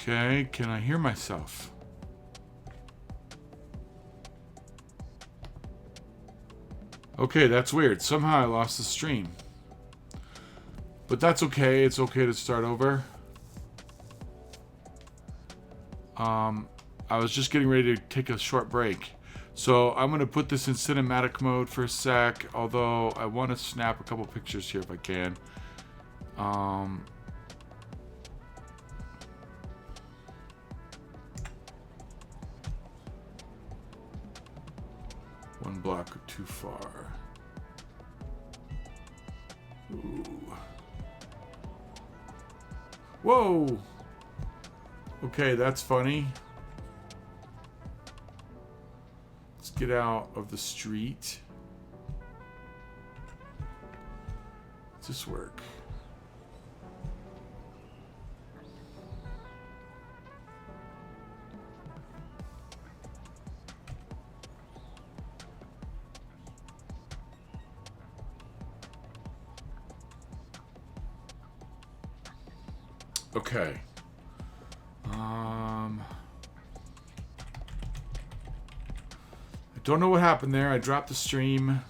Okay, can I hear myself? Okay, that's weird. Somehow I lost the stream. But that's okay. It's okay to start over. I was just getting ready to take a short break. So I'm going to put this in cinematic mode for a sec. Although I want to snap a couple pictures here if I can. One block or too far. Ooh. Whoa! Okay, that's funny. Let's get out of the street. Does this work? Okay. I don't know what happened there. I dropped the stream.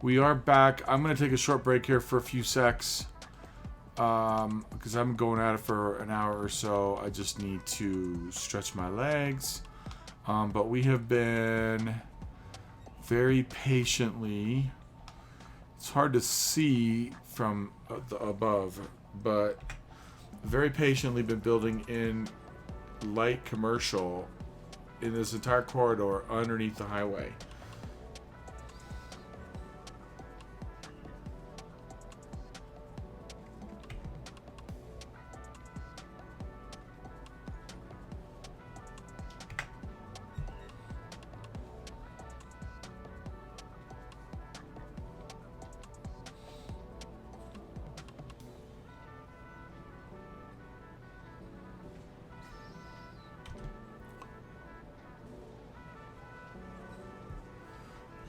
We are back. I'm going to take a short break here for a few secs. Because I'm going at it for an hour or so. I just need to stretch my legs. But we have been very patiently. It's hard to see from the above, but very patiently been building in light commercial in this entire corridor underneath the highway.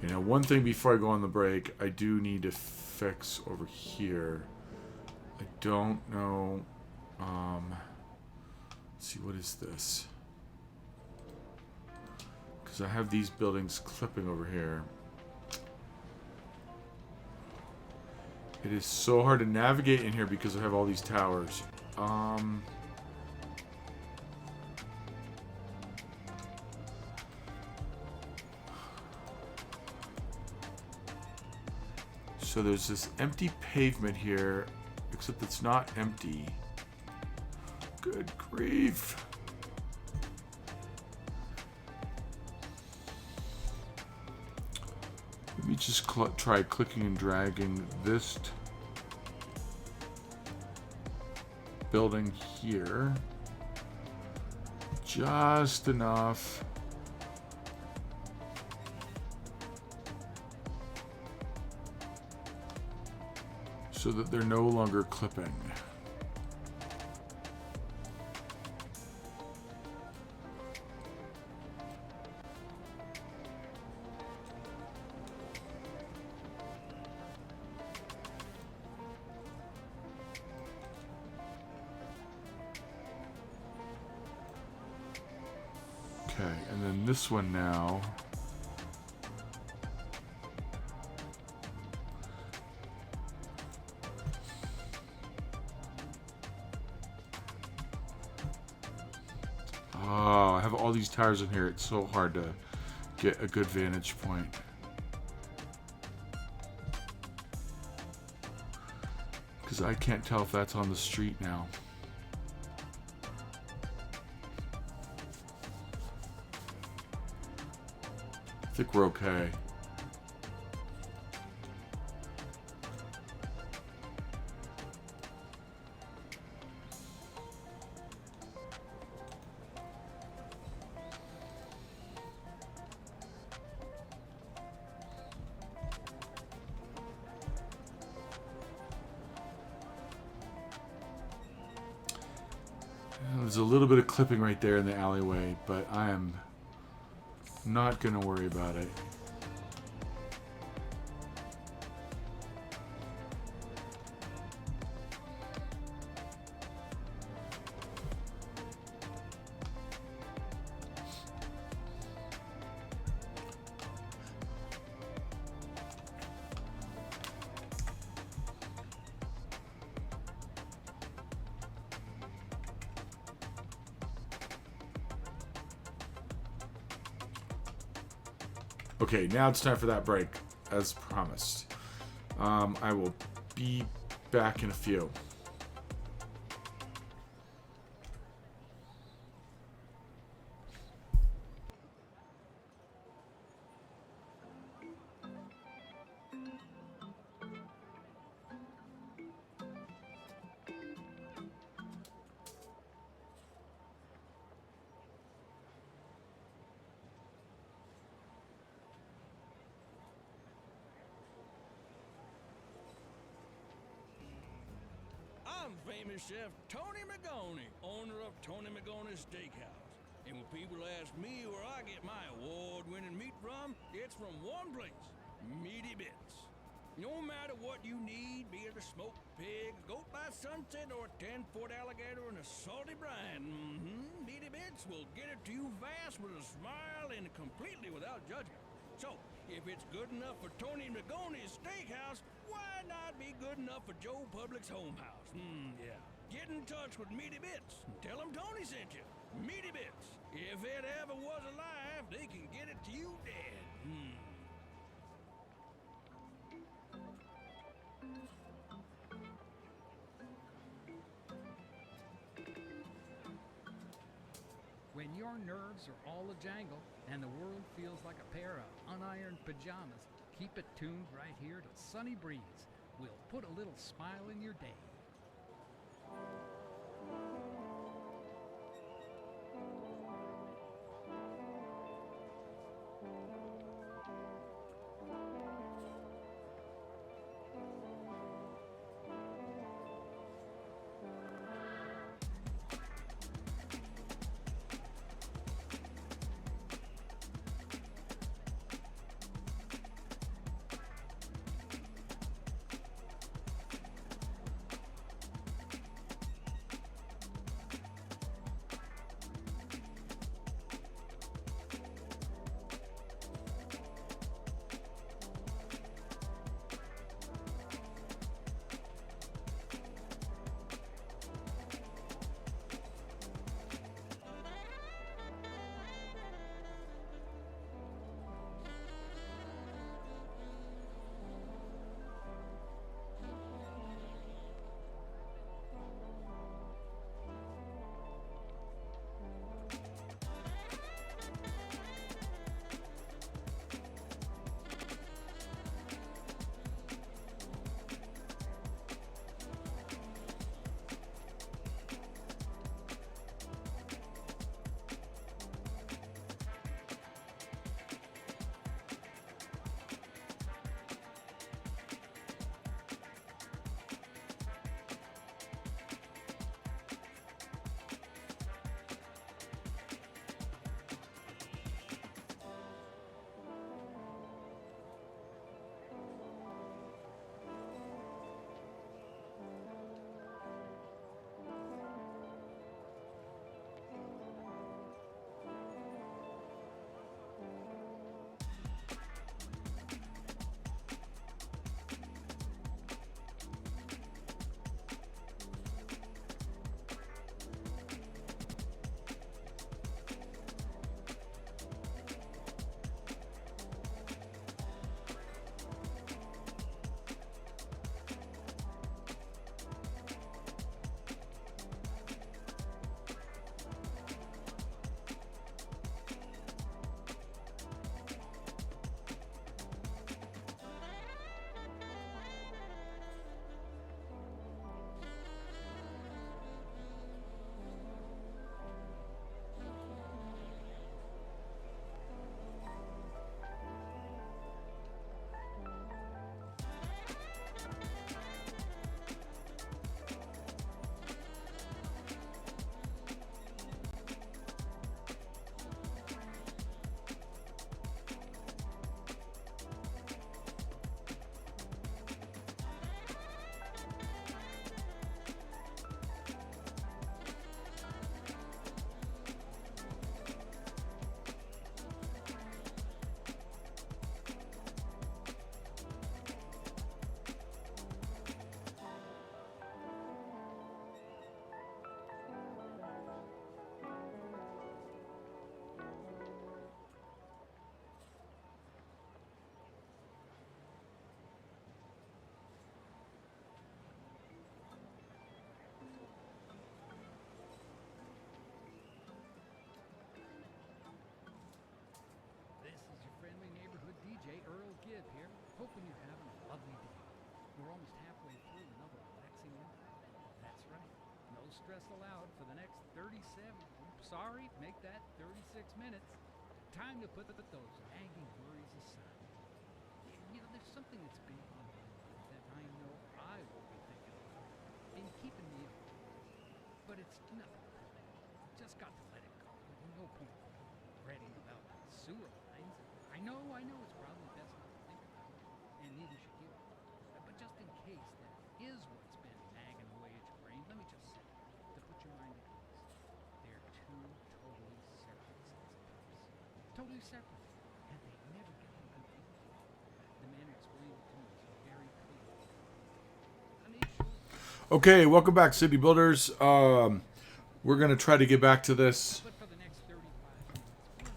You know, one thing before I go on the break, I do need to fix over here. I don't know. Let's see, what is this? Because I have these buildings clipping over here. It is so hard to navigate in here because I have all these towers. So there's this empty pavement here, except it's not empty. Good grief. Let me just try clicking and dragging this building here. Just enough. So that they're no longer clipping. Okay, and then this one now. Oh, I have all these tires in here. It's so hard to get a good vantage point. Because I can't tell if that's on the street now. I think we're okay. There's a little bit of clipping right there in the alleyway, but I am not going to worry about it. Okay, now it's time for that break, as promised. I will be back in a few. I'm famous chef Tony Magoni, owner of Tony Magoni's Steakhouse. And when people ask me where I get my award-winning meat from, it's from one place, Meaty Bits. No matter what you need, be it a smoked pig, a goat by sunset, or a 10-foot alligator in a salty brine, Meaty Bits will get it to you fast with a smile and completely without judgment. So, if it's good enough for Tony Magoni's Steakhouse, why not be good enough for Joe Public's Home House? Yeah. Get in touch with Meaty Bits and tell them Tony sent you. Meaty Bits. If it ever was alive, they can get it to you dead. When your nerves are all a jangle and the world feels like a pair of unironed pajamas, keep it tuned right here to Sunny Breeze. We'll put a little smile in your day. stress aloud for the next 37. Sorry, make that 36 minutes. Time to put those nagging worries aside. You know, there's something that's been on my mind that I know I will be thinking about and keeping me up. But it's nothing. Just got to let it go. No point fretting about sewer lines. I know it's probably best not to think about it, and neither should you. But just in case that is what's been nagging away at your brain, let me just say, to put your mind at ease, they're two totally separate sets of pipes. Totally separate, and they never get them confused. The man who explained it to me was very clear. I mean, sure. Okay, welcome back, City Builders. We're going to try to get back to this. But for the next 35 minutes,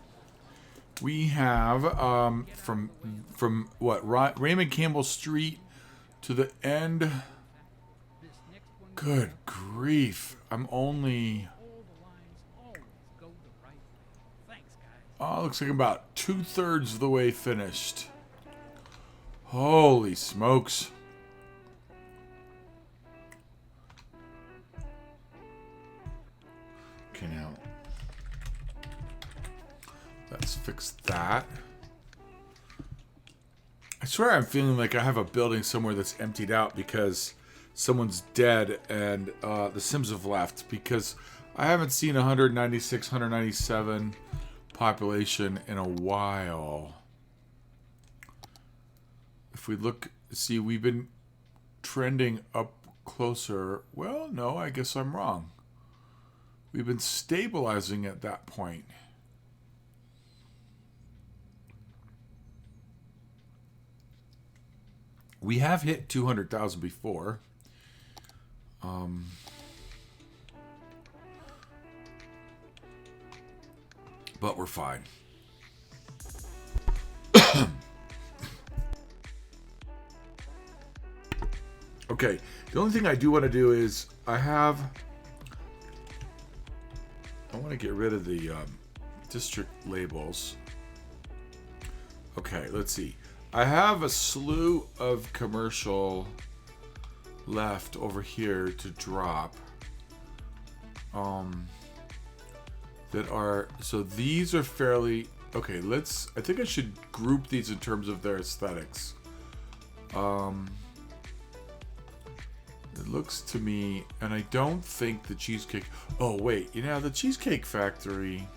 We have from what, Raymond Campbell Street to the end. this next one, Good grief. I'm only... all the lines always go the right way. Thanks, guys. Oh, looks like I'm about 2/3 of the way finished. Holy smokes. Okay, now let's fix that. I swear I'm feeling like I have a building somewhere that's emptied out because someone's dead and the Sims have left, because I haven't seen 196, 197 population in a while. If we look, see, we've been trending up closer. Well, no, I guess I'm wrong. We've been stabilizing at that point. We have hit 200,000 before. But we're fine. Okay, the only thing I do want to do is I want to get rid of the district labels. Okay, let's see. I have a slew of commercial left over here to drop. That are, so these are fairly, okay, I think I should group these in terms of their aesthetics. It looks to me, and I don't think the Cheesecake, oh wait, the Cheesecake Factory,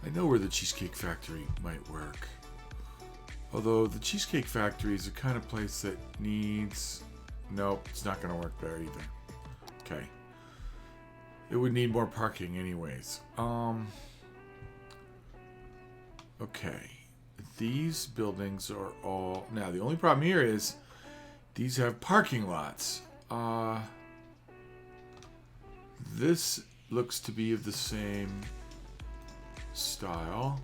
I know where the Cheesecake Factory might work. Although the Cheesecake Factory is the kind of place that needs, nope, it's not going to work there either. Okay. It would need more parking anyways. Okay. These buildings are all, now the only problem here is these have parking lots. This looks to be of the same style.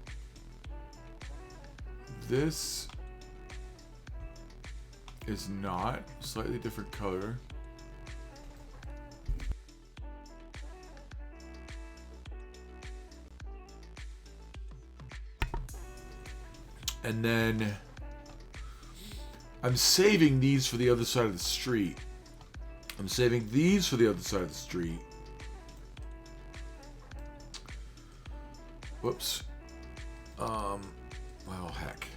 This is not, slightly different color. And then I'm saving these for the other side of the street. I'm saving these for the other side of the street. Whoops. Well, heck.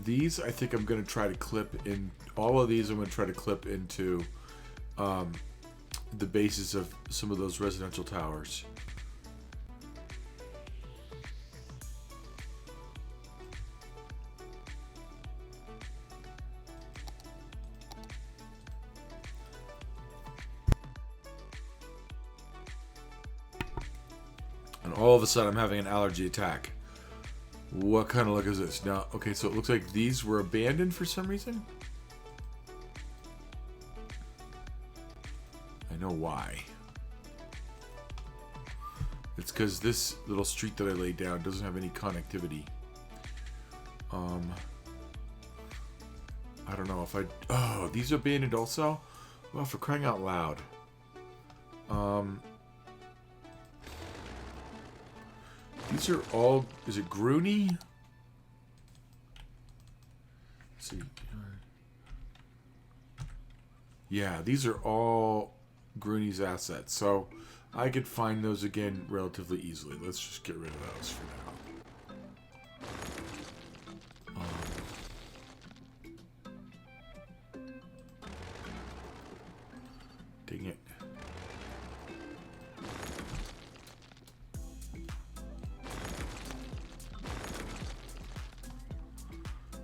These, I think I'm going to try to clip in. All of these I'm going to try to clip into the bases of some of those residential towers. And all of a sudden I'm having an allergy attack. What kind of look is this? Now, okay, so it looks like these were abandoned for some reason. I know why. It's because this little street that I laid down doesn't have any connectivity. I don't know if oh, these are abandoned also? Well, for crying out loud. These are all, is it Groony? Let's see. Yeah, these are all Groony's assets. So I could find those again relatively easily. Let's just get rid of those for now. Dang it.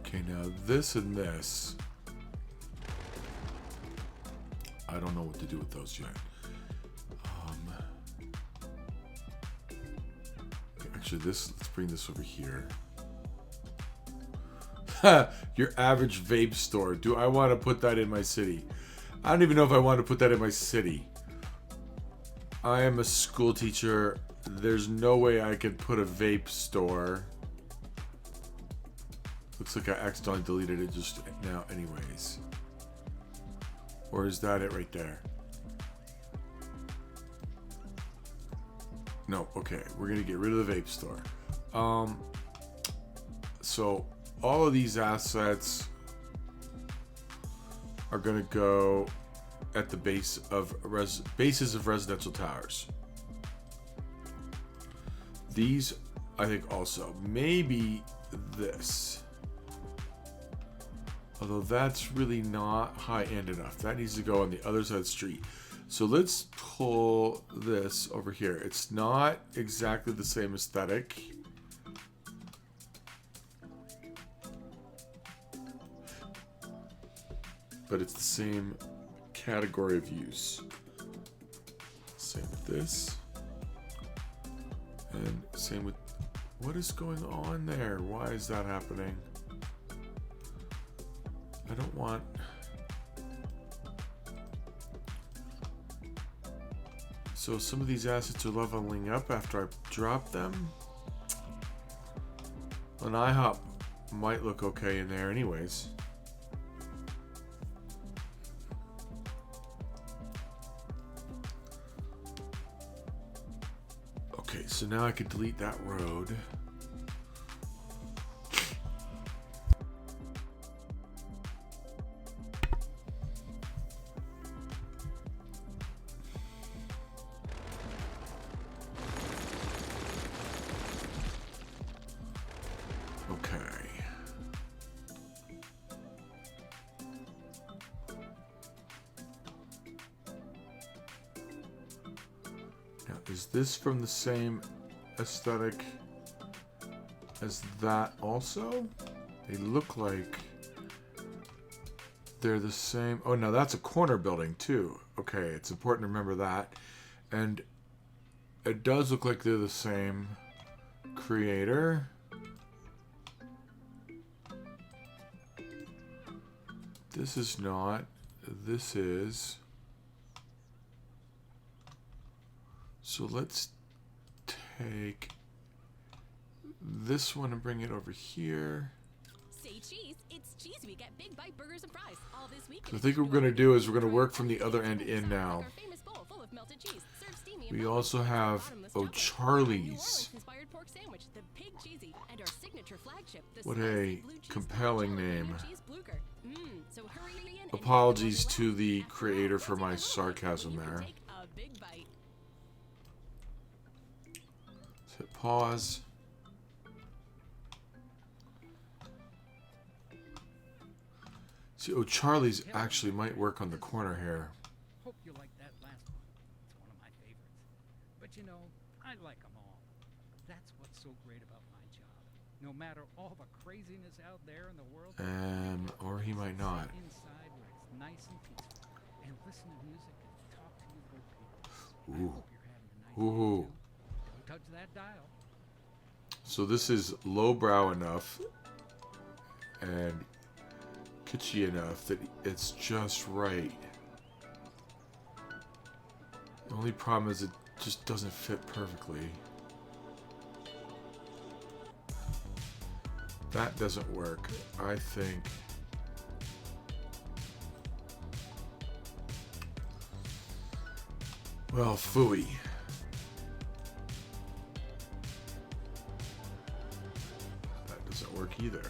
Okay, now this and this. I don't know what to do with those yet. Actually, let's bring this over here. Your average vape store. Do I want to put that in my city? I don't even know if I want to put that in my city. I am a school teacher. There's no way I could put a vape store. Looks like I accidentally deleted it just now anyways. Or is that it right there? No, okay. We're going to get rid of the vape store. So all of these assets are going to go at the bases of residential towers. These, I think, also. Maybe this. Although that's really not high-end enough. That needs to go on the other side of the street. So let's pull this over here. It's not exactly the same aesthetic. But it's the same category of use. Same with this. And same with... What is going on there? Why is that happening? I don't want... So some of these assets are leveling up after I drop them. An IHOP might look okay in there anyways. Okay, so now I can delete that road. Is this from the same aesthetic as that also? They look like they're the same. Oh no, that's a corner building too. Okay, it's important to remember that. And it does look like they're the same creator. This is not. This is. So let's take this one and bring it over here. Say cheese, it's cheese week at Big Bite Burgers and Fries. All this week. So I think what we're going to do is we're going to work from the other end in now. We also have O'Charlie's. What a compelling name. Apologies to the creator for my sarcasm there. Hit pause. See, O'Charlie's actually might work on the corner here. Hope you like that last one. It's one of my favorites. But you know, I like them all. That's what's so great about my job. No matter all the craziness out there in the world. Or he might not. Inside where it's nice and peaceful, and listen to music and talk to you good people. Ooh. I hope you're having a nice Ooh. day too. Don't touch that dial. So this is lowbrow enough and kitschy enough that it's just right. The only problem is it just doesn't fit perfectly. That doesn't work, I think. Well, phooey. doesn't work either.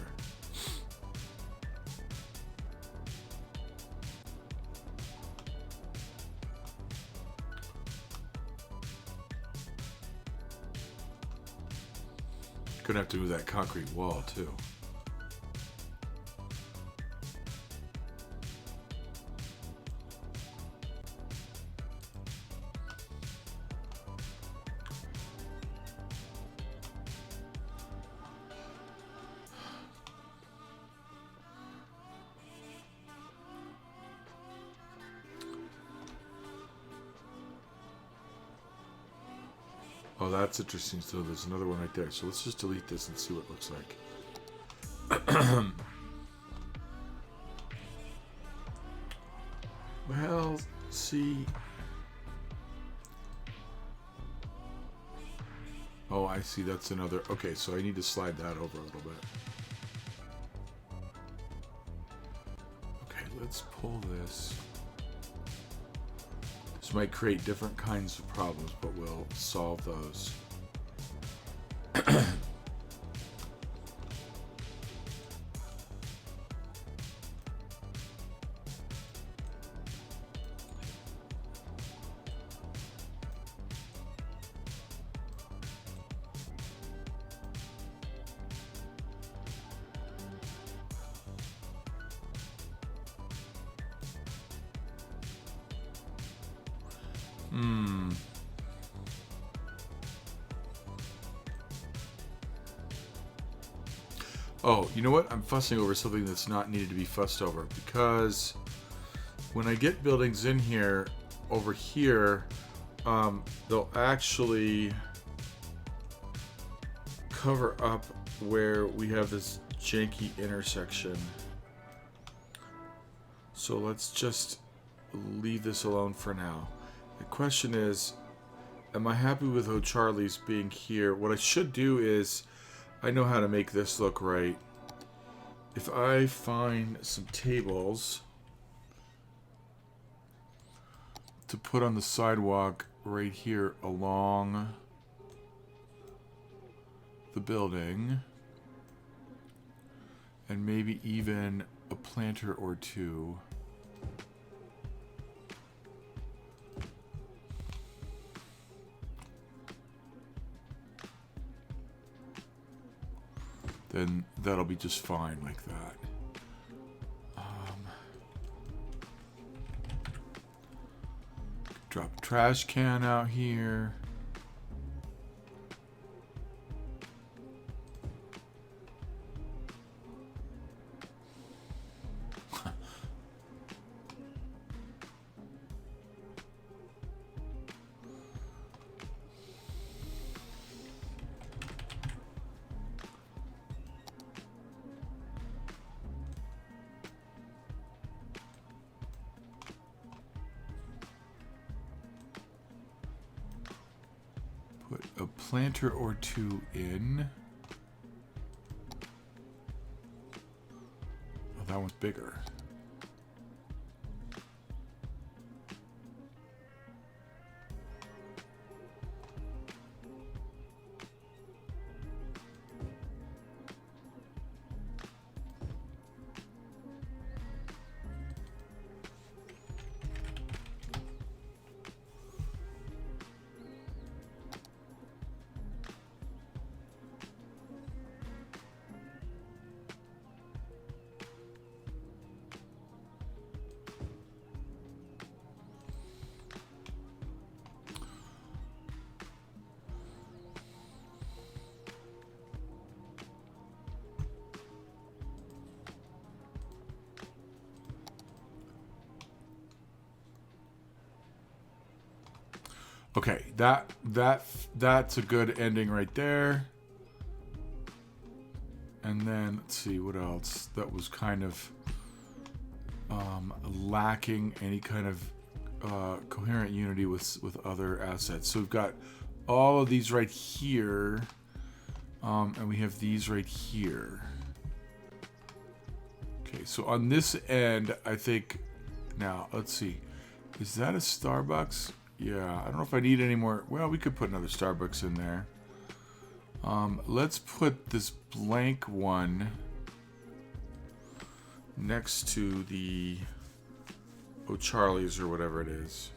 Gonna have to move that concrete wall too. Oh, that's interesting. So there's another one right there. So let's just delete this and see what it looks like. Well, see. Oh, I see. That's another. Okay, so I need to slide that over a little bit. Okay, let's pull this. This might create different kinds of problems, but we'll solve those. Oh, you know what? I'm fussing over something that's not needed to be fussed over, because when I get buildings in here, over here, they'll actually cover up where we have this janky intersection. So let's just leave this alone for now. The question is, am I happy with O'Charlie's being here? What I should do is, I know how to make this look right. If I find some tables to put on the sidewalk right here along the building, and maybe even a planter or two. Then that'll be just fine like that. Drop a trash can out here. Put a planter or two in. Oh, that one's bigger. Okay, that's a good ending right there. And then let's see what else. That was kind of lacking any kind of coherent unity with other assets. So we've got all of these right here, and we have these right here. Okay, so on this end, I think now let's see. Is that a Starbucks? Yeah, I don't know if I need any more. Well, we could put another Starbucks in there. Let's put this blank one next to the O'Charlie's or whatever it is.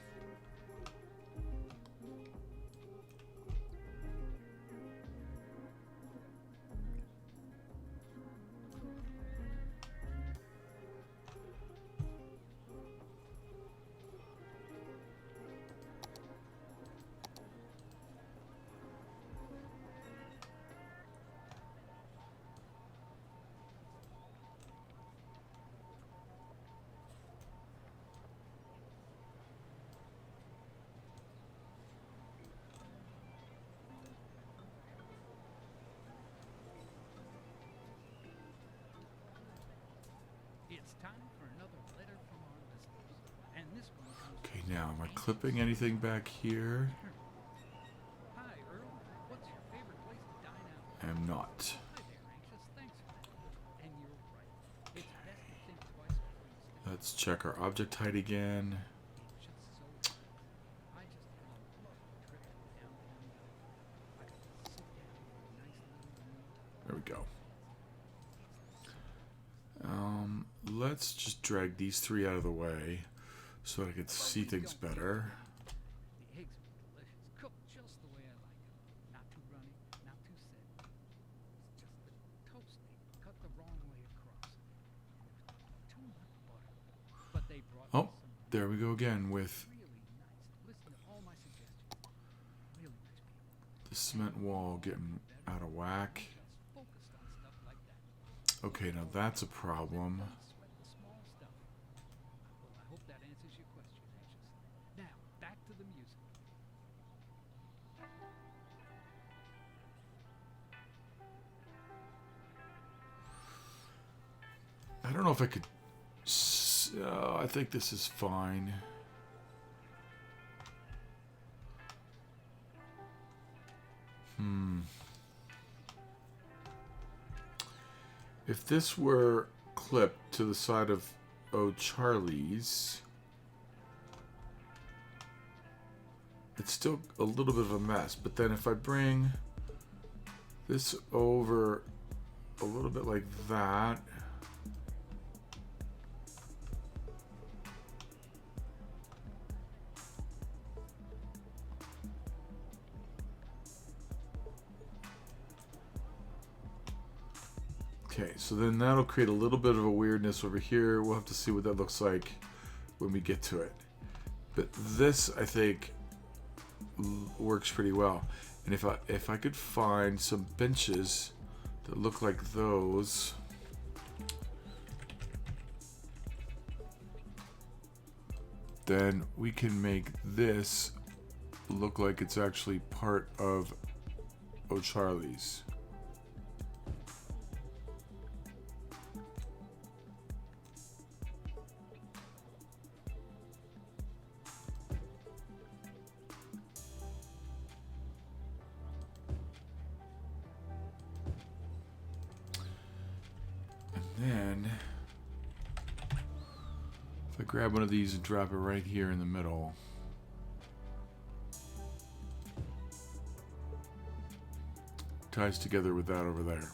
It's time for another letter from our listeners. And this one comes Okay, from now am I clipping anything back here? Hi, Earl. What's your favorite place to dine out? I am not. Hi there, Anxious. Thanks for that. And you're right. It's best to think twice before you step. Let's check our object height again. It's just so. I just had a lovely trip to downtown Delaware. I got to sit down with a nice little meal. There we go. Let's just drag these three out of the way so that I can see things better. The eggs were delicious, cooked just the way I like them. Not too runny, not too set. It's just the toasting cut the wrong way across. And there was too much butter. But they brought Oh, me some there we go again with really nice. Listen to all my suggestions. Really nice people. the cement wall getting out of whack. Just focused on stuff like that. Okay, now that's a problem. Don't sweat the small stuff. Well, I hope that answers your question, Anxious. Now, back to the music. I don't know if I could. I think this is fine. If this were clipped to the side of O'Charlie's, it's still a little bit of a mess. But then if I bring this over a little bit like that, okay, so then that'll create a little bit of a weirdness over here. We'll have to see what that looks like when we get to it. But this, I think, works pretty well. And if I could find some benches that look like those, then we can make this look like it's actually part of O'Charlie's. Then, if I grab one of these and drop it right here in the middle, ties together with that over there.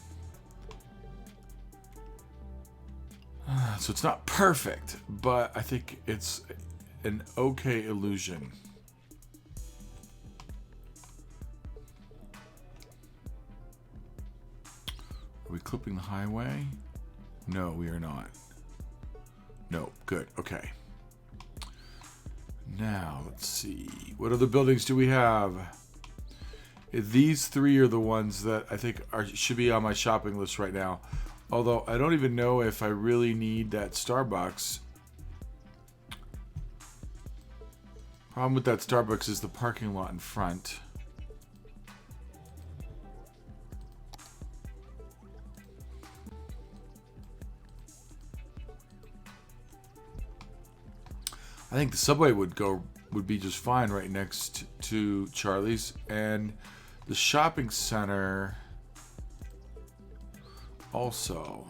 So it's not perfect, but I think it's an okay illusion. Are we clipping the highway? No, we are not. No, good, okay. Now, let's see. What other buildings do we have? These three are the ones that I think should be on my shopping list right now. Although, I don't even know if I really need that Starbucks. Problem with that Starbucks is the parking lot in front. I think the Subway would be just fine right next to Charlie's, and the shopping center also.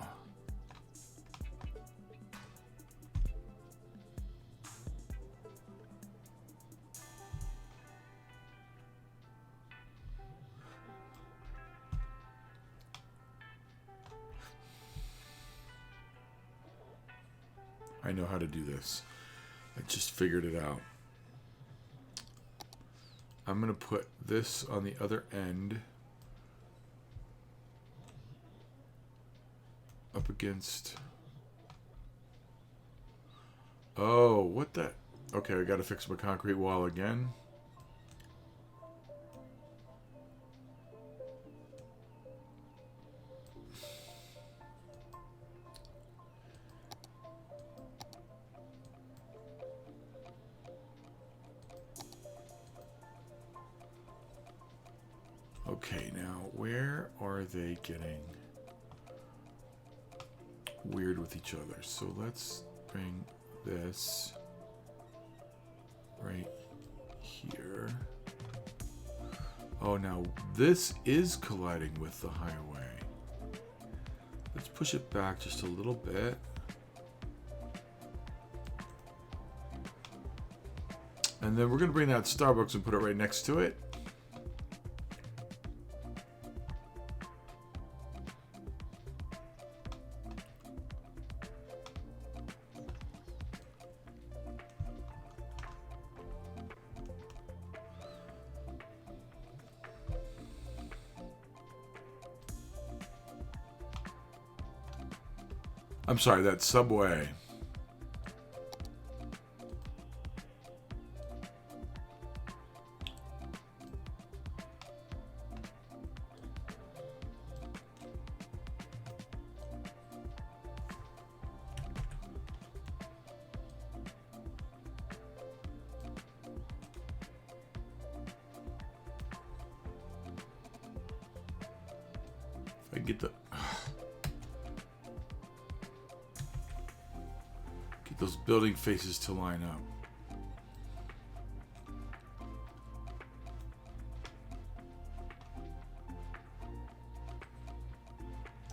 I know how to do this. I just figured it out. I'm going to put this on the other end. Up against... Oh, what the... Okay, I got to fix my concrete wall again. Okay, now where are they getting weird with each other? So let's bring this right here. Oh, now this is colliding with the highway. Let's push it back just a little bit. And then we're going to bring that Starbucks and put it right next to it. I'm sorry, that's Subway. If I get the... Get those building faces to line up.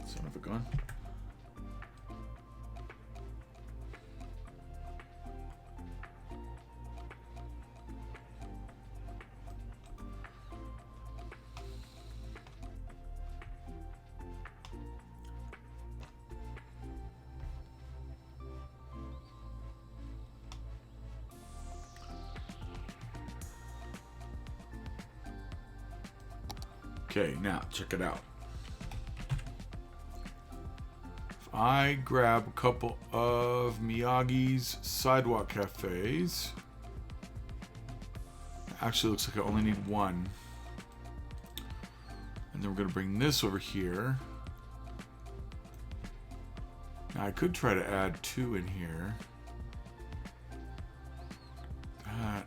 Son of a gun. Okay, now check it out. If I grab a couple of Miyagi's sidewalk cafes, actually looks like I only need one. And then we're going to bring this over here. Now I could try to add two in here. That.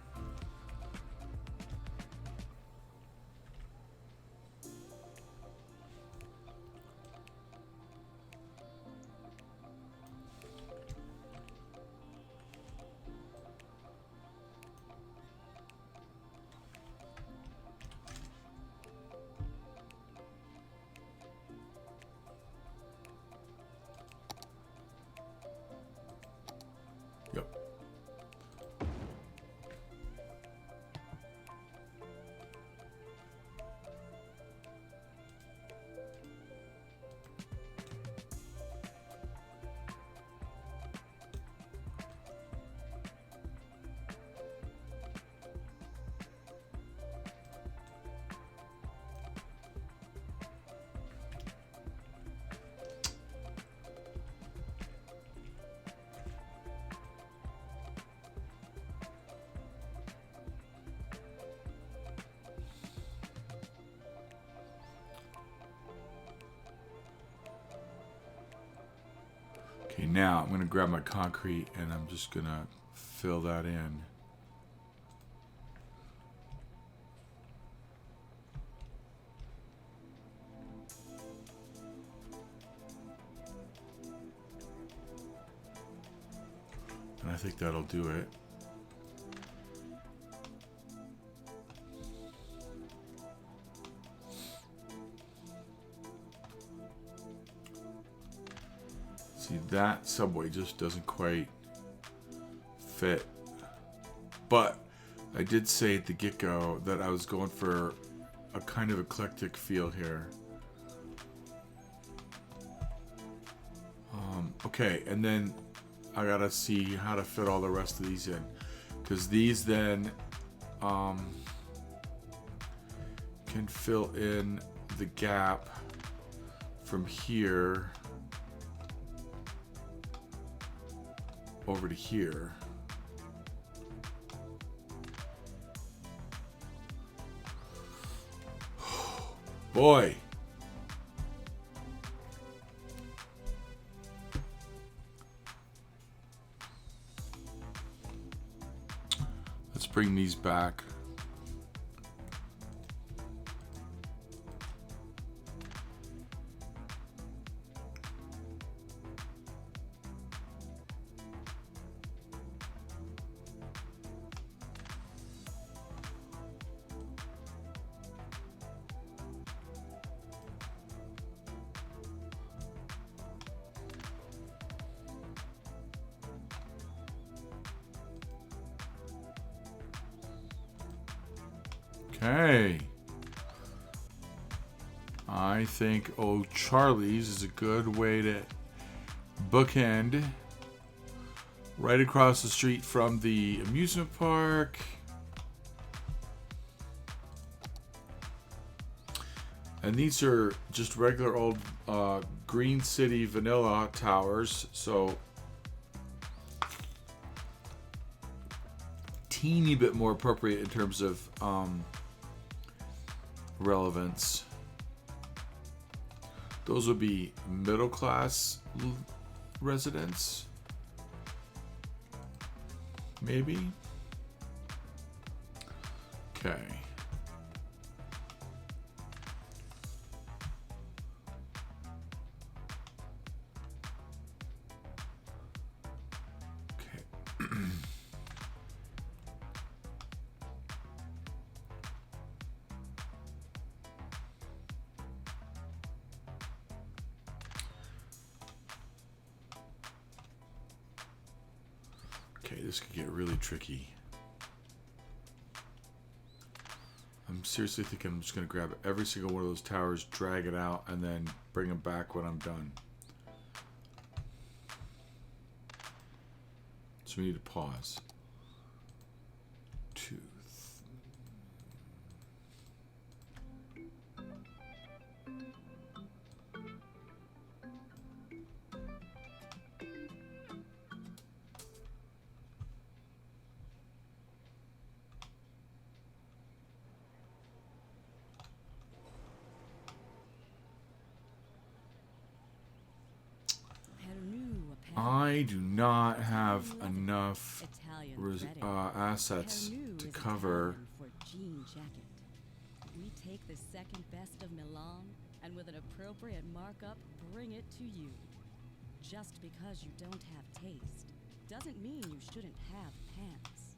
Yep. Okay, now I'm going to grab my concrete and I'm just going to fill that in. And I think that'll do it. See, that subway just doesn't quite fit. But I did say at the get-go that I was going for a kind of eclectic feel here. Okay, and then I gotta see how to fit all the rest of these in, because these then can fill in the gap from here over to here. Boy. Let's bring these back. Okay. I think Old Charlie's is a good way to bookend right across the street from the amusement park. And these are just regular old Green City vanilla towers. So teeny bit more appropriate in terms of relevance. Those would be middle class residents, maybe. Okay. Okay, this could get really tricky. I'm seriously thinking I'm just going to grab every single one of those towers, drag it out, and then bring them back when I'm done. So we need to pause. 2, I do not have enough assets to cover. We take the second best of Milan and with an appropriate markup bring it to you. Just because you don't have taste doesn't mean you shouldn't have pants.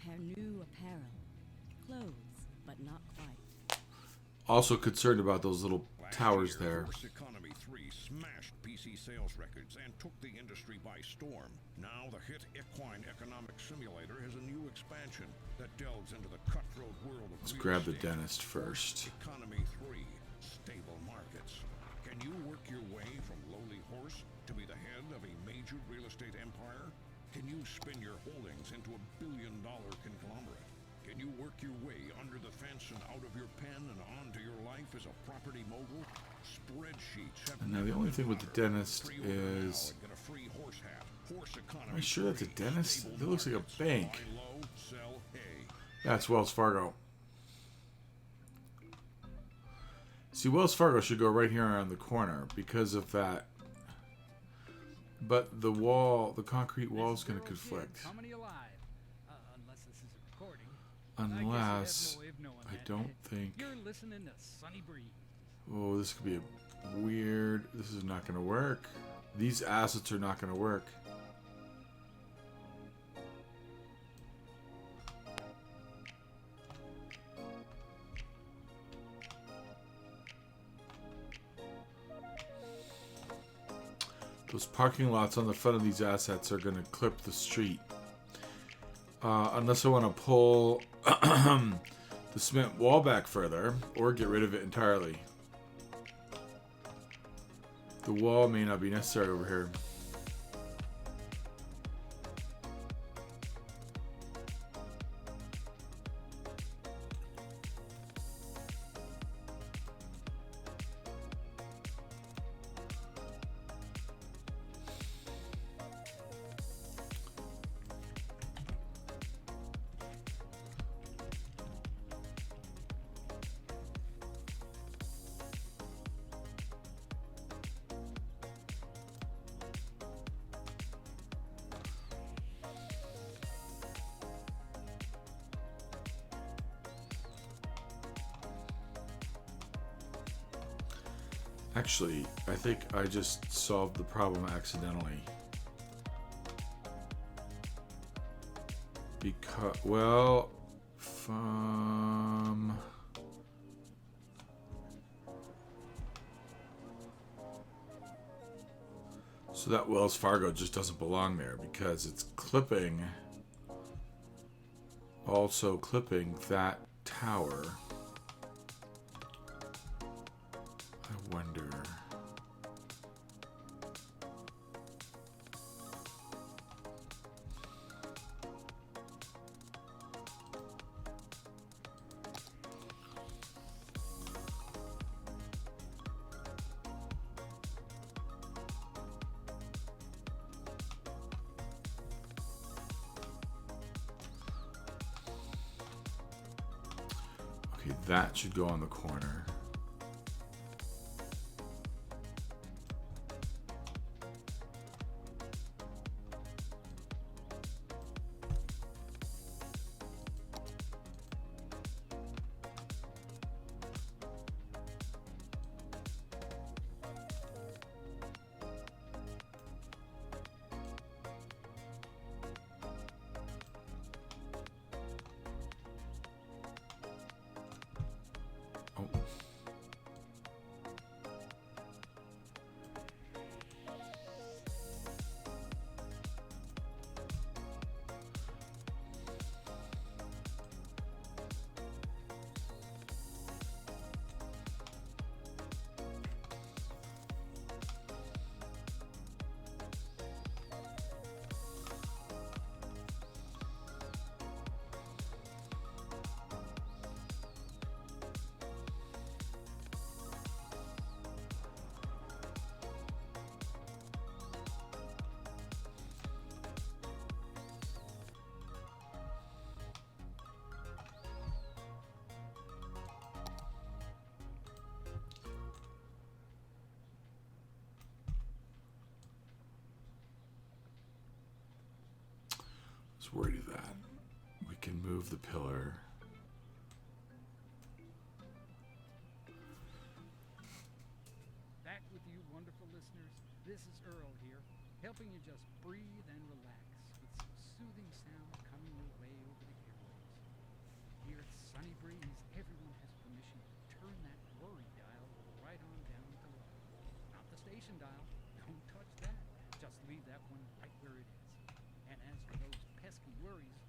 Pernu apparel. Clothes, but not quite. Also concerned about those little towers there. Economy 3 smashed PC sales records and took the industry by storm. Now the hit Equine Economic Simulator has a new expansion that delves into the cutthroat world of Let's real grab the estate. dentist first. Economy 3 stable markets. Can you work your way from lowly horse to be the head of a major real estate empire? Can you spin your holdings into a billion-dollar conglomerate? Can you work your way under the fence and out of your pen and onto your life as a property mogul? Spreadsheets have And now the only thing with the dentist is, am I sure that's a dentist? It looks like a bank. That's Wells Fargo. See, Wells Fargo should go right here around the corner because of that. But the wall, the concrete wall is going to conflict. Unless this is a recording. Unless, I don't think... You're listening to Sunny Breeze. Oh, this could be a weird... This is not going to work. These assets are not going to work. Those parking lots on the front of these assets are going to clip the street. Unless I want to pull the cement wall back further or get rid of it entirely. The wall may not be necessary over here. Actually, I think I just solved the problem accidentally. Because, well, so that Wells Fargo just doesn't belong there because it's also clipping that tower. I wonder. Okay, that should go on the corner. Oh. I was worried of that. We can move the pillar. Back with you, wonderful listeners. This is Earl here, helping you just breathe and relax with some soothing sound coming your way over the airwaves. Here at Sunny Breeze, everyone has permission to turn that worry dial right on down to low. Not the station dial. Don't touch that. Just leave that one right where it is. And as for those pesky worries,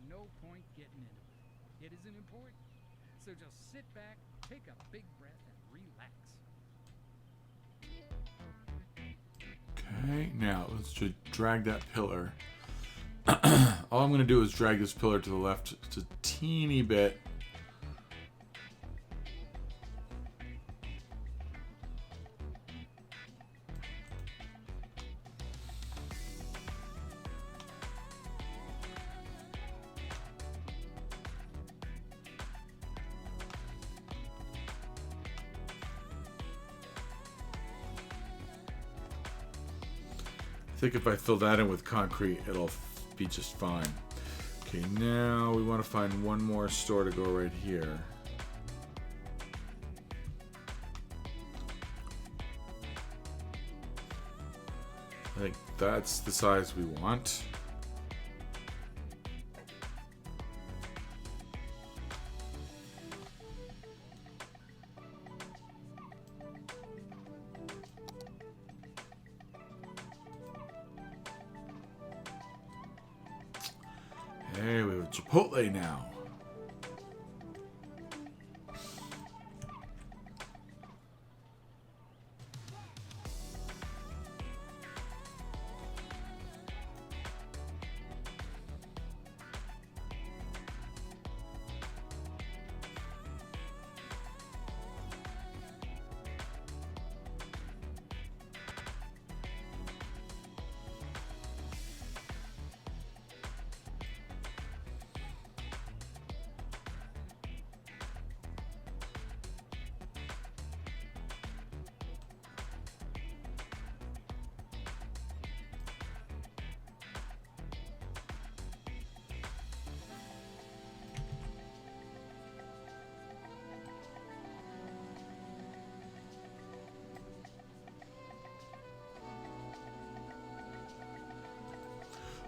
no point getting into it. It isn't important. So just sit back, take a big breath, and relax. Okay, now let's just drag that pillar. All I'm going to do is drag this pillar to the left just a teeny bit. I think if I fill that in with concrete, it'll be just fine. Okay, now we want to find one more store to go right here. I think that's the size we want. Hey, we have Chipotle now.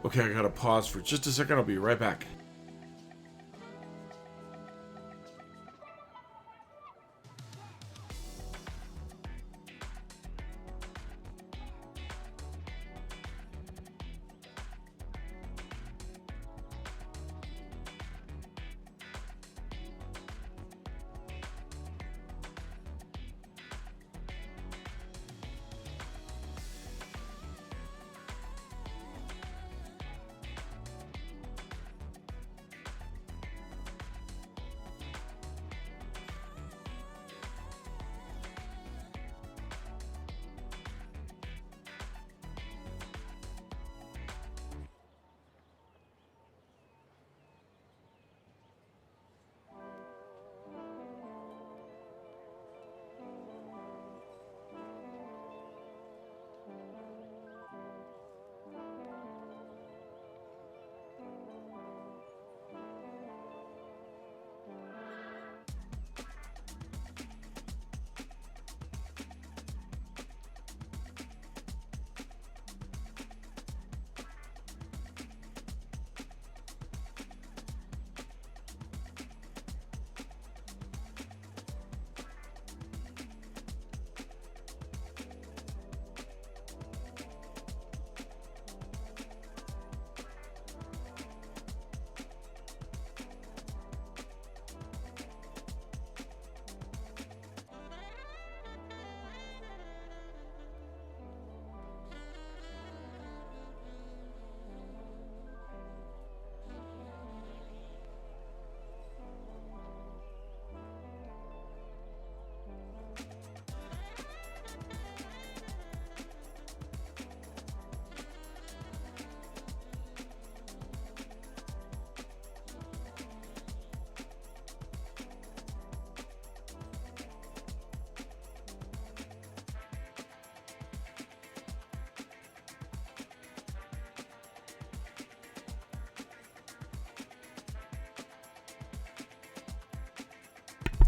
Okay, I gotta pause for just a second. I'll be right back.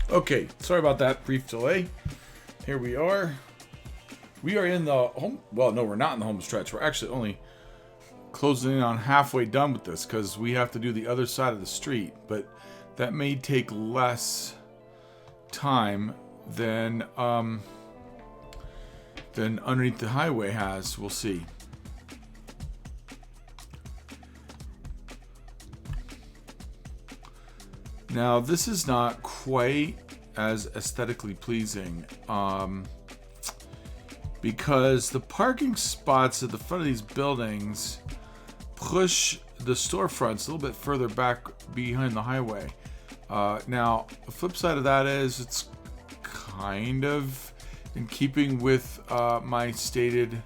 Okay, sorry about that brief delay. Here we are. We are in the home. Well, no, we're not in the home stretch. We're actually only closing in on halfway done with this because we have to do the other side of the street. But that may take less time than underneath the highway has. We'll see. Now, this is not quite as aesthetically pleasing because the parking spots at the front of these buildings push the storefronts a little bit further back behind the highway. Now, the flip side of that is it's kind of in keeping with my stated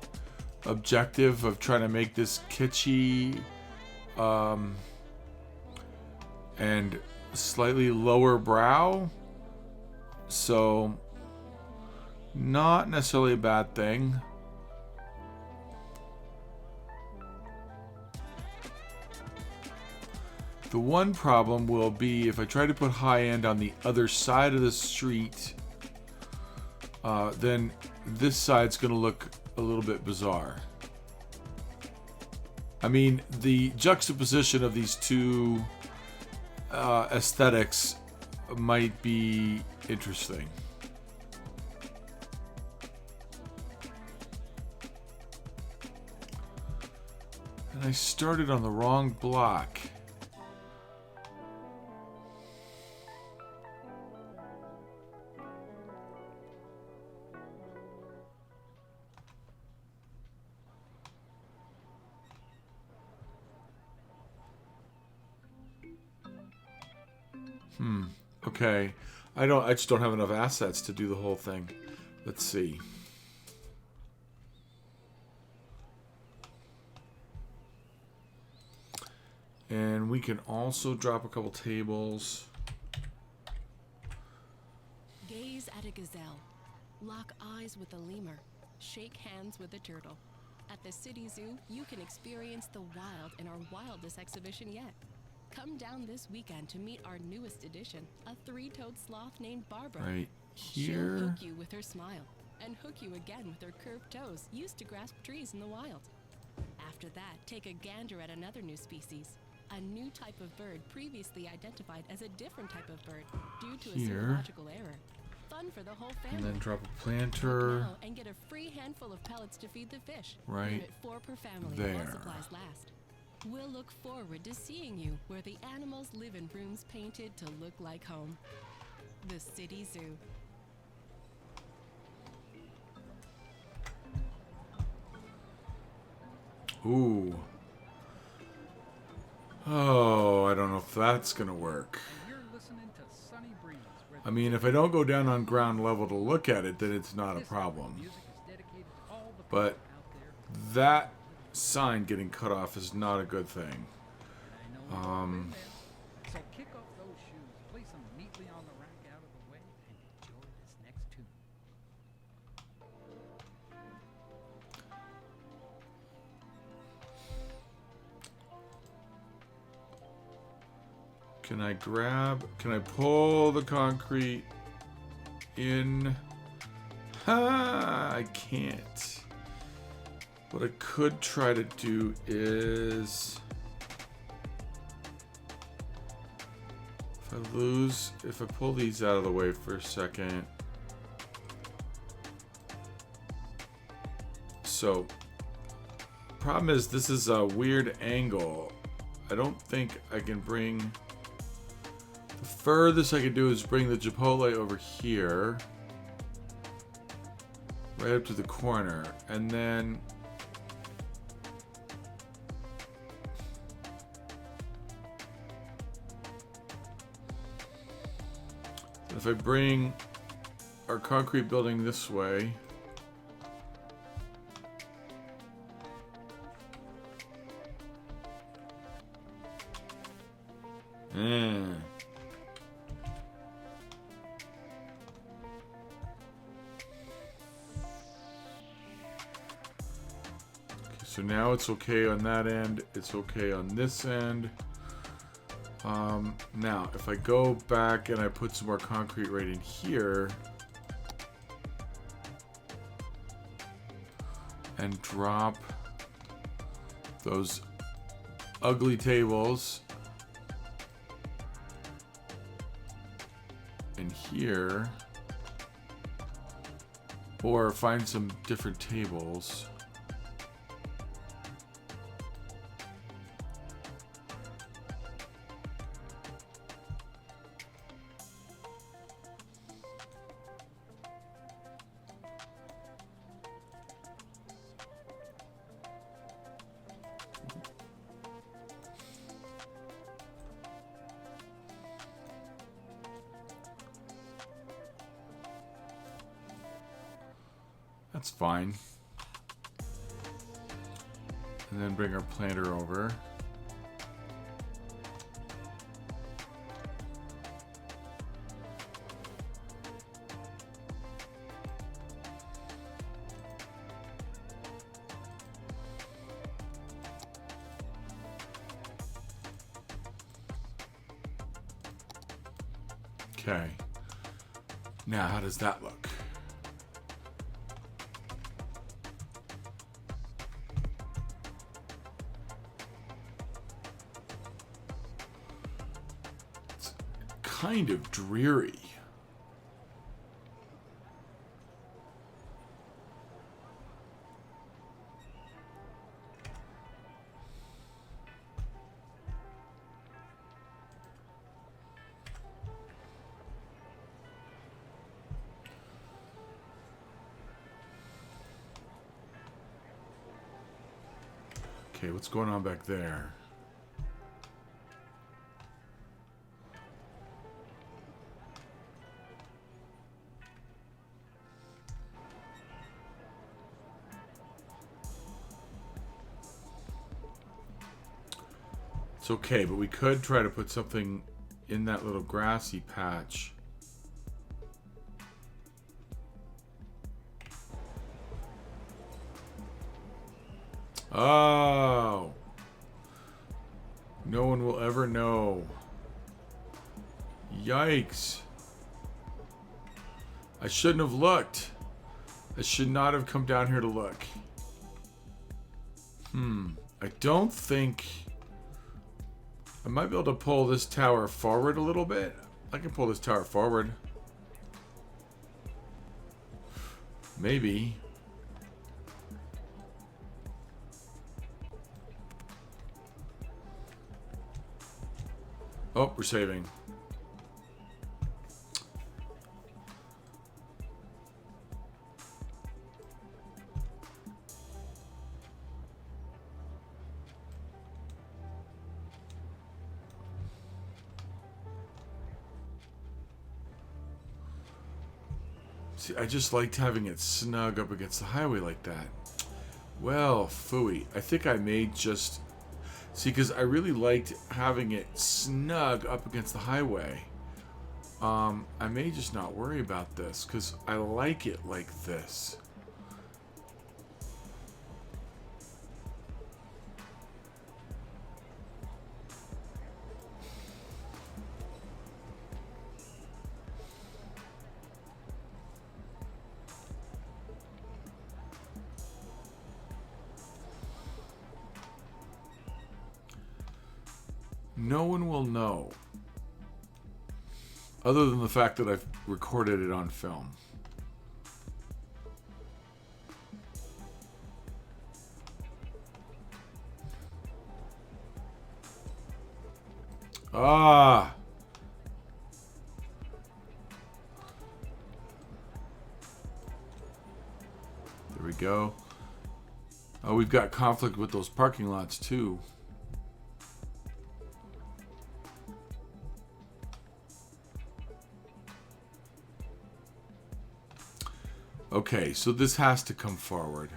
objective of trying to make this kitschy and slightly lower brow, so not necessarily a bad thing. The one problem will be if I try to put high end on the other side of the street, then this side's going to look a little bit bizarre. I mean, the juxtaposition of these two aesthetics might be interesting. And I started on the wrong block. Okay, I just don't have enough assets to do the whole thing. Let's see. And we can also drop a couple tables. Gaze at a gazelle, lock eyes with a lemur, shake hands with a turtle. At the City Zoo, you can experience the wild in our wildest exhibition yet. Come down this weekend to meet our newest addition, a three-toed sloth named Barbara. Right She'll here. hook you with her smile and hook you again with her curved toes used to grasp trees in the wild. After that, take a gander at another new species. A new type of bird previously identified as a different type of bird due to a Here. zoological error. Fun for the whole family. And then drop a Book planter now and get a free handful of pellets to feed the fish. right Limit 4 per family there. while supplies last. We'll look forward to seeing you where the animals live in rooms painted to look like home. The City Zoo. Ooh. Oh, I don't know if that's gonna work. And you're listening to Sunny Breeze. Where I mean, if I don't go down on ground level to look at it, then it's not a this problem. music is dedicated to all the But people out there who that sign getting cut off is not a good thing. And I know you've all been there. So kick off those shoes, place them neatly on the rack out of the way, and enjoy this next tune. Can I pull the concrete in? I can't. What I could try to do is, if I pull these out of the way for a second. So, problem is this is a weird angle. I don't think I can bring, the furthest I can do is bring the Chipotle over here. Right up to the corner. And then if I bring our concrete building this way, so now it's okay on that end, it's okay on this end. Now, if I go back and I put some more concrete right in here and drop those ugly tables in here, or find some different tables. That's fine. And then bring our planter over. Okay. Now, how does that look? Kind of dreary. Okay, what's going on back there? It's okay, but we could try to put something in that little grassy patch. Oh. No one will ever know. Yikes. I shouldn't have looked. I should not have come down here to look. I don't think... I might be able to pull this tower forward a little bit. I can pull this tower forward. Maybe. Oh, we're saving. See, I just liked having it snug up against the highway like that. Well, phooey. I think I may just... See, because I really liked having it snug up against the highway. I may just not worry about this, because I like it like this. No one will know. Other than the fact that I've recorded it on film. Ah! There we go. Oh, we've got conflict with those parking lots too. Okay, so this has to come forward.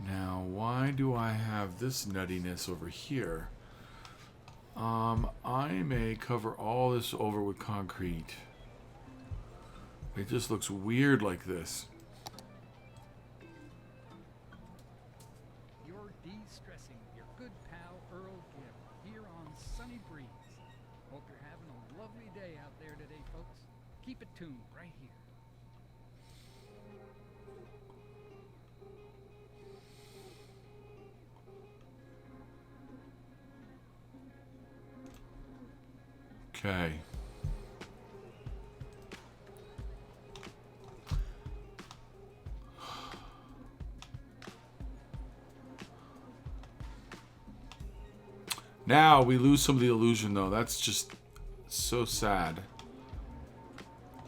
Now, why do I have this nuttiness over here? I may cover all this over with concrete. It just looks weird like this. You're de-stressing with your good pal Earl Gibb here on Sunny Breeze. Hope you're having a lovely day out there today, folks. Keep it tuned right here. Okay. Now we lose some of the illusion, though. That's just so sad.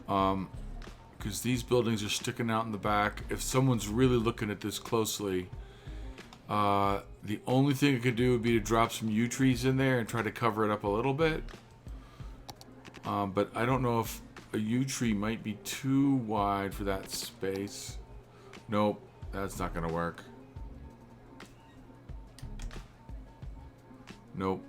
Because these buildings are sticking out in the back. If someone's really looking at this closely, the only thing I could do would be to drop some yew trees in there and try to cover it up a little bit. But I don't know if a yew tree might be too wide for that space. Nope, that's not going to work. Nope.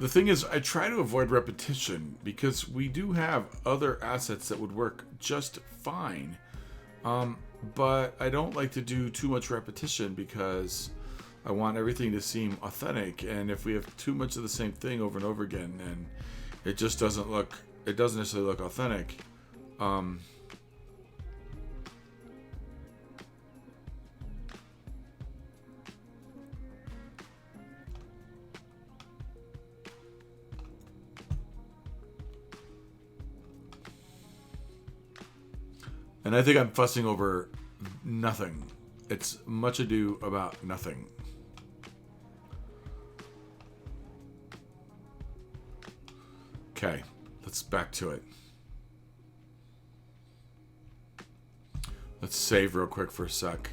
The thing is, I try to avoid repetition because we do have other assets that would work just fine. But I don't like to do too much repetition because I want everything to seem authentic. And if we have too much of the same thing over and over again, then it just doesn't look, it doesn't necessarily look authentic. And I think I'm fussing over nothing. It's much ado about nothing. Okay, let's back to it. Let's save real quick for a sec.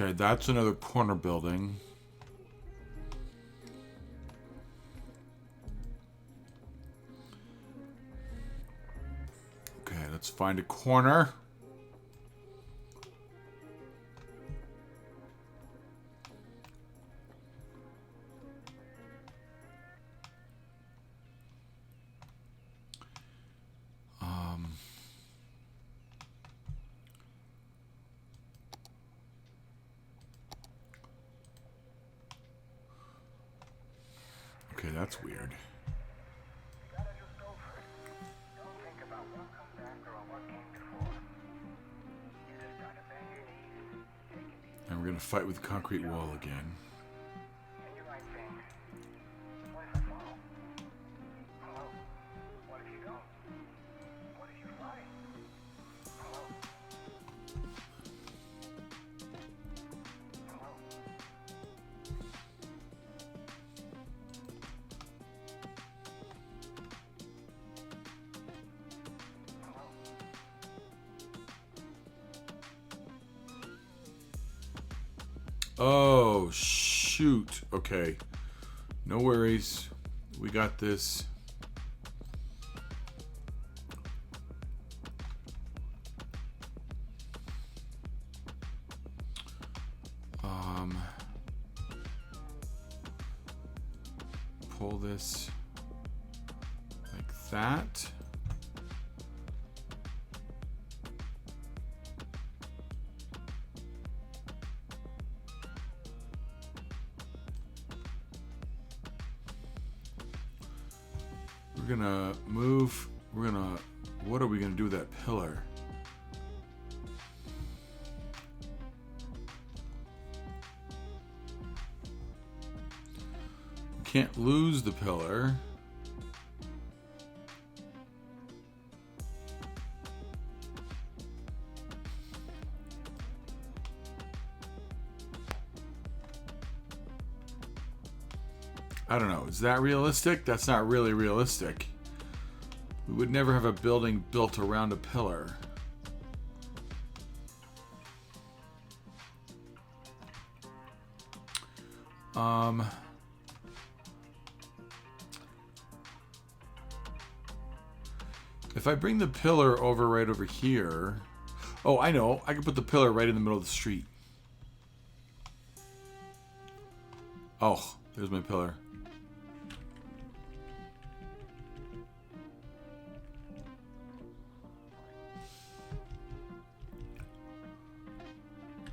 Okay, that's another corner building. Okay, let's find a corner. Okay, that's weird. And we're gonna fight with the concrete wall again. Oh, shoot. Okay. No worries. We got this. Pull this like that. We're gonna move. What are we gonna do with that pillar? Can't lose the pillar. I don't know. Is that realistic? That's not really realistic. We would never have a building built around a pillar. If I bring the pillar over right over here... Oh, I know. I can put the pillar right in the middle of the street. Oh, there's my pillar.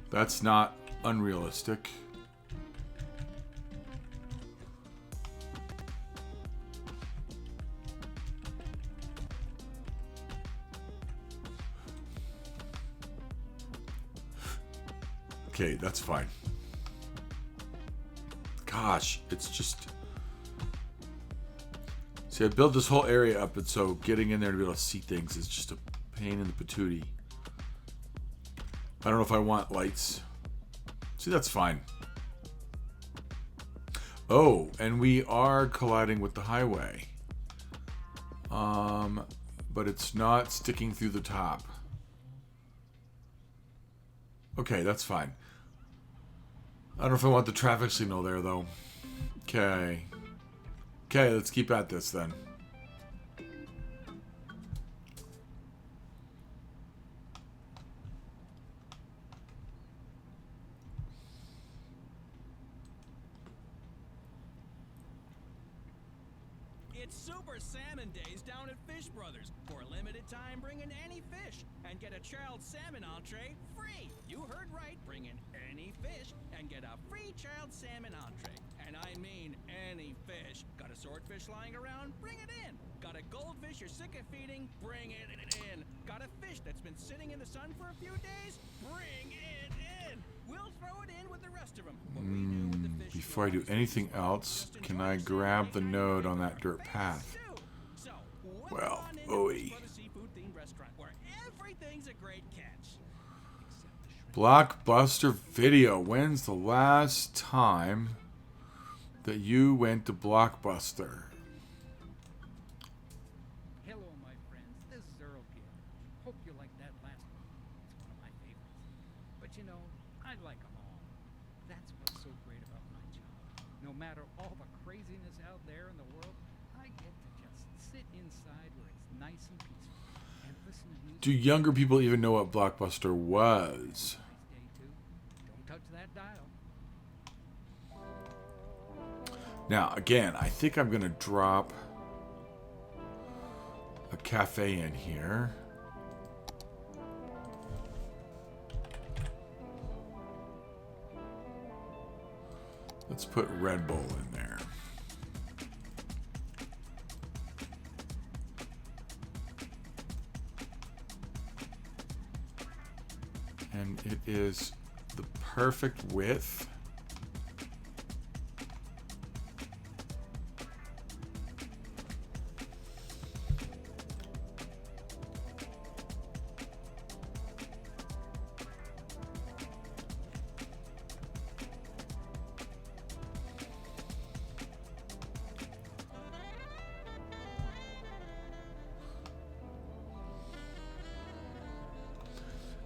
That's not unrealistic. Okay, that's fine. Gosh, it's just... See, I built this whole area up, and so getting in there to be able to see things is just a pain in the patootie. I don't know if I want lights. See, that's fine. Oh, and we are colliding with the highway. But it's not sticking through the top. Okay, that's fine. I don't know if I want the traffic signal there, though. Okay. Okay, let's keep at this, then. It's Super Salmon Days down at Fish Brothers. For a limited time, bring in any fish and get a child salmon entree free. You heard right. Bring in any fish and get a free child salmon entree. And I mean any fish. Got a swordfish lying around? Bring it in. Got a goldfish you're sick of feeding? Bring it in. Got a fish that's been sitting in the sun for a few days? Bring it in. We'll throw it in with the rest of them. What we do with the fish Before I do anything else, can I grab the node on that dirt path? So, Well, oy. seafood-themed restaurant where everything's a great catch. Blockbuster Video. When's the last time that you went to Blockbuster? Hello, my friends. This is Earl here. Hope you liked that last one. It's one of my favorites. But you know, I like them all. matter all the craziness out there in the world, I get to just sit inside where it's nice and peaceful and listen to music. Do younger people even know what Blockbuster was? Nice day too. Don't touch that dial. Now, again, I think I'm going to drop a cafe in here. Let's put Red Bull in there. And it is the perfect width.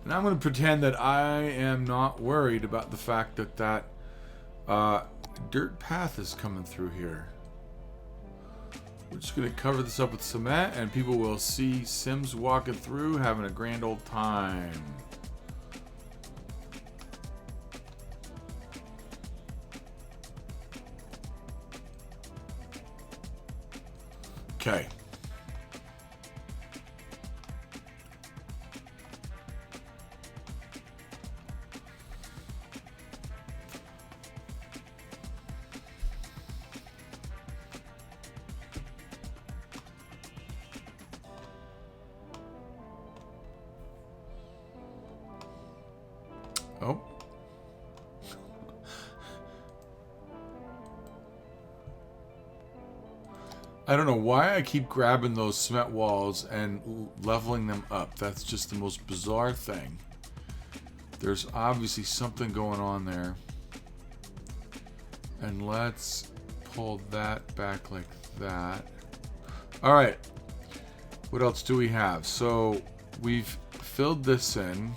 And I'm going to pretend that I am not worried about the fact that that dirt path is coming through here. We're just going to cover this up with cement and people will see Sims walking through having a grand old time. Okay. Oh. I don't know why I keep grabbing those cement walls and leveling them up. That's just the most bizarre thing. There's obviously something going on there. And let's pull that back like that. All right. What else do we have? So we've filled this in.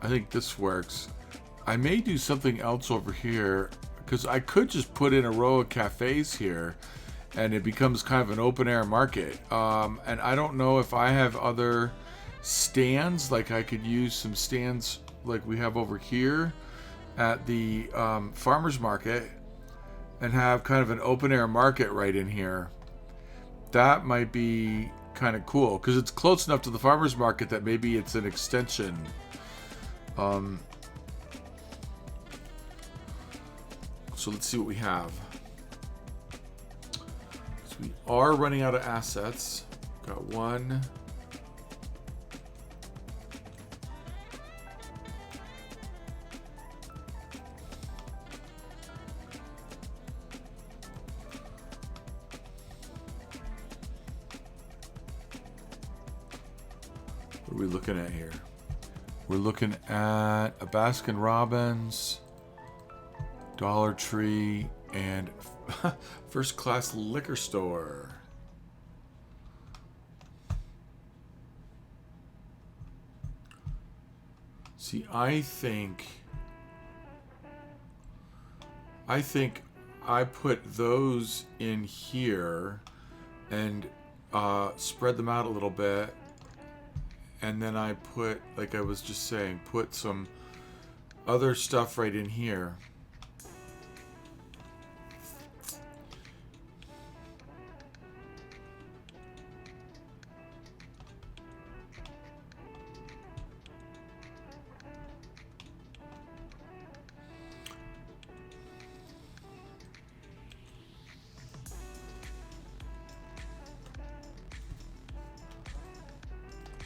I think this works. I may do something else over here because I could just put in a row of cafes here and it becomes kind of an open air market. And I don't know if I have other stands, like I could use some stands like we have over here at the farmer's market and have kind of an open air market right in here. That might be kind of cool because it's close enough to the farmer's market that maybe it's an extension. So let's see what we have. So we are running out of assets. Got one. What are we looking at here? We're looking at a Baskin Robbins, Dollar Tree, and First Class Liquor Store. See, I think I put those in here and spread them out a little bit. And then I put, like I was just saying, put some other stuff right in here.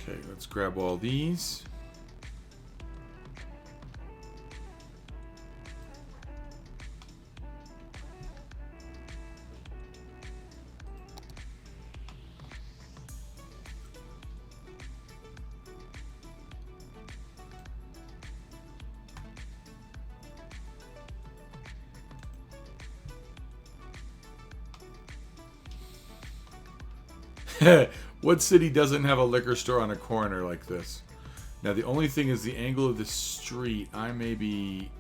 Okay, let's grab all these. What city doesn't have a liquor store on a corner like this? Now the only thing is the angle of the street. I may be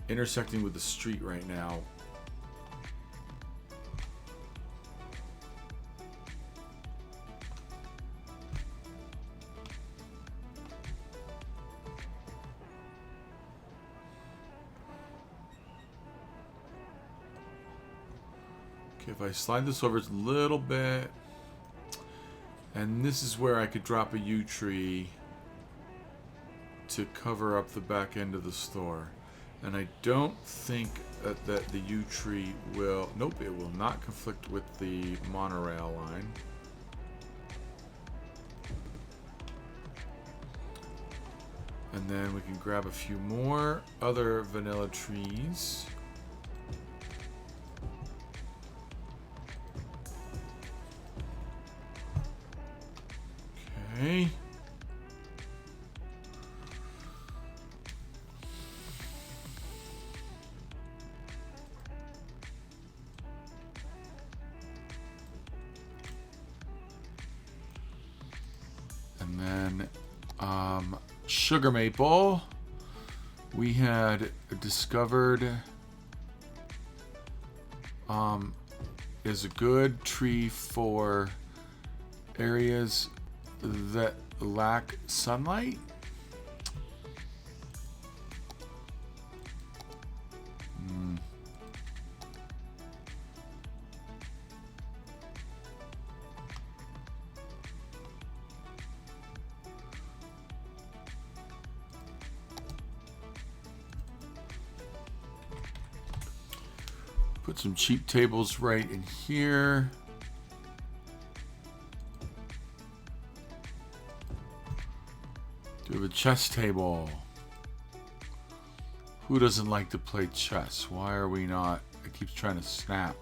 intersecting with the street right now. Okay, if I slide this over a little bit, and this is where I could drop a yew tree to cover up the back end of the store. And I don't think that the yew tree will... Nope, it will not conflict with the monorail line. And then we can grab a few more other vanilla trees. Okay. And then sugar maple, we had discovered is a good tree for areas that lack sunlight. Put some cheap tables right in here. Do we have a chess table? Who doesn't like to play chess? Why are we not? It keeps trying to snap.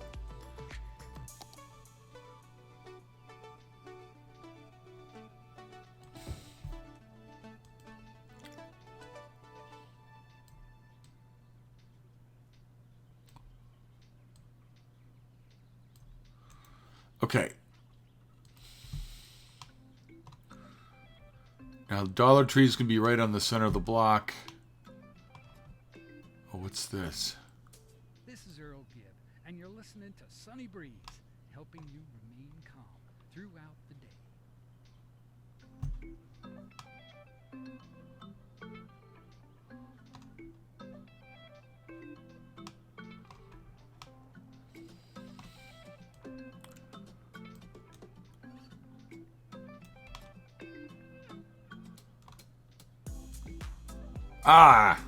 Okay. Now, Dollar Tree's can be right on the center of the block. Oh, what's this? This is Earl Gibb, and you're listening to Sunny Breeze, helping you remain calm throughout the day. Ah!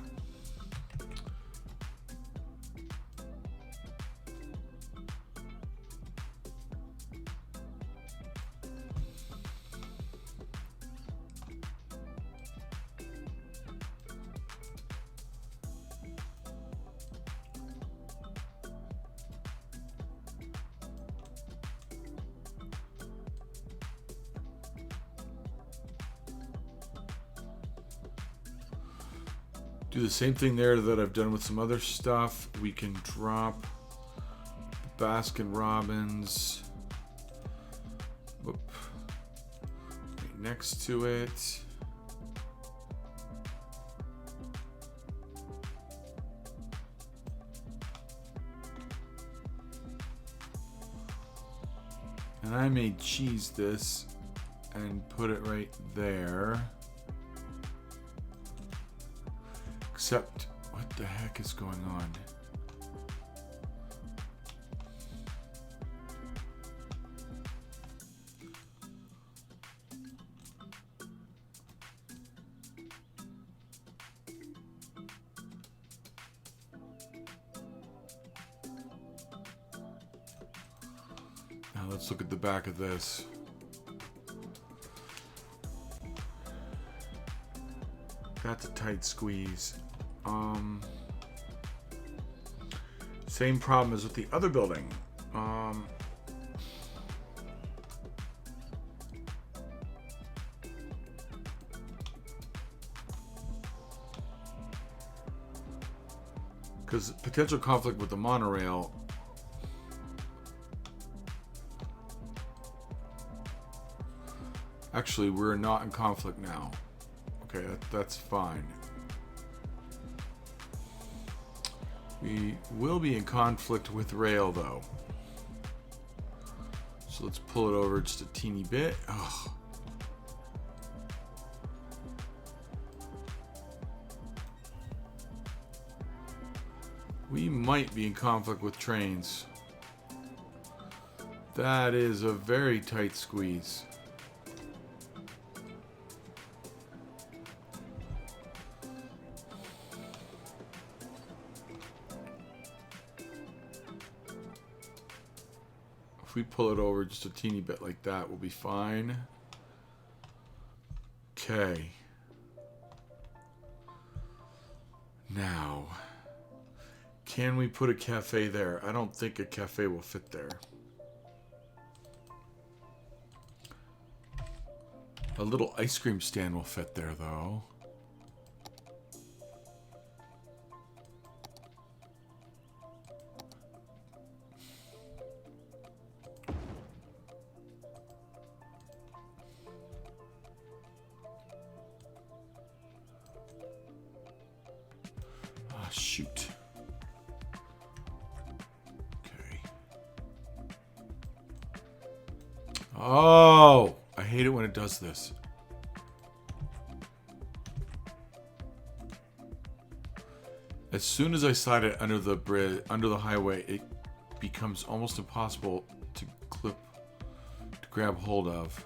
Do the same thing there that I've done with some other stuff. We can drop Baskin Robbins right next to it. And I may cheese this and put it right there. Except, what the heck is going on? Now let's look at the back of this. That's a tight squeeze. Same problem as with the other building. Because potential conflict with the monorail. Actually, we're not in conflict now. Okay, that's fine. We will be in conflict with rail, though. So let's pull it over just a teeny bit. Oh. We might be in conflict with trains. That is a very tight squeeze. If we pull it over just a teeny bit like that, we'll be fine. Okay. Now, can we put a cafe there? I don't think a cafe will fit there. A little ice cream stand will fit there, though. Ah, shoot. Okay. Oh! I hate it when it does this. As soon as I slide it under the bridge, under the highway, it becomes almost impossible to grab hold of.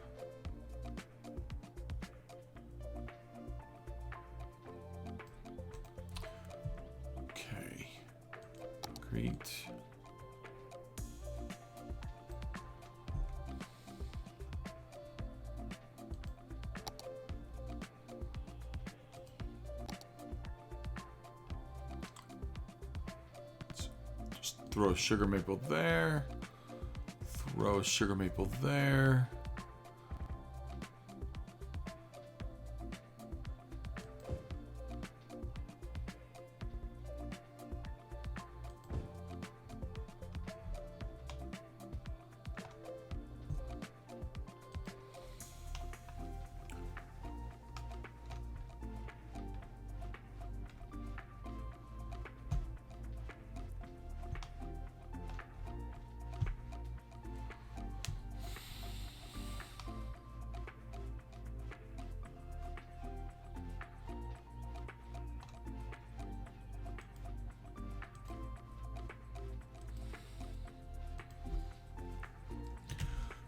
Okay. Great. Throw a sugar maple there. Throw a sugar maple there.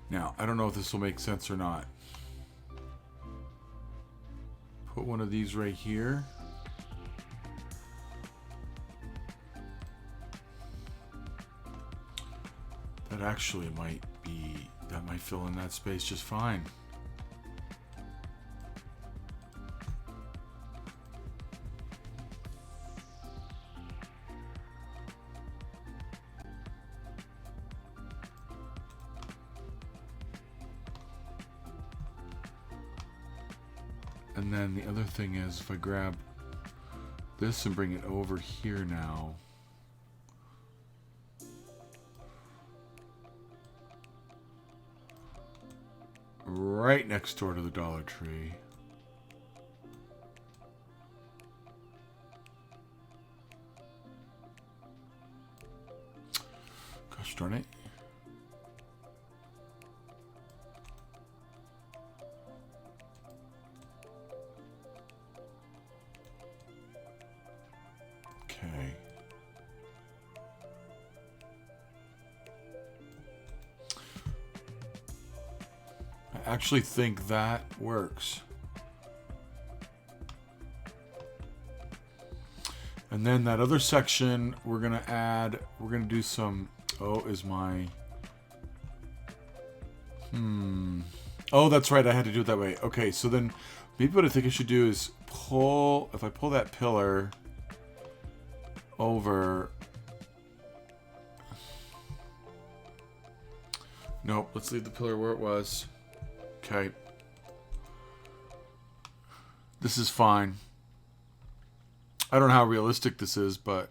Now, I don't know if this will make sense or not. Put one of these right here. That actually might be, that might fill in that space just fine. And then the other thing is, if I grab this and bring it over here now. Right next door to the Dollar Tree. Gosh darn it. Okay. I actually think that works. And then that other section, we're going to do some, is my, oh, that's right, I had to do it that way. Okay, so then maybe what I think I should do is if I pull that pillar over, nope, let's leave the pillar where it was. Okay. This is fine. I don't know how realistic this is, but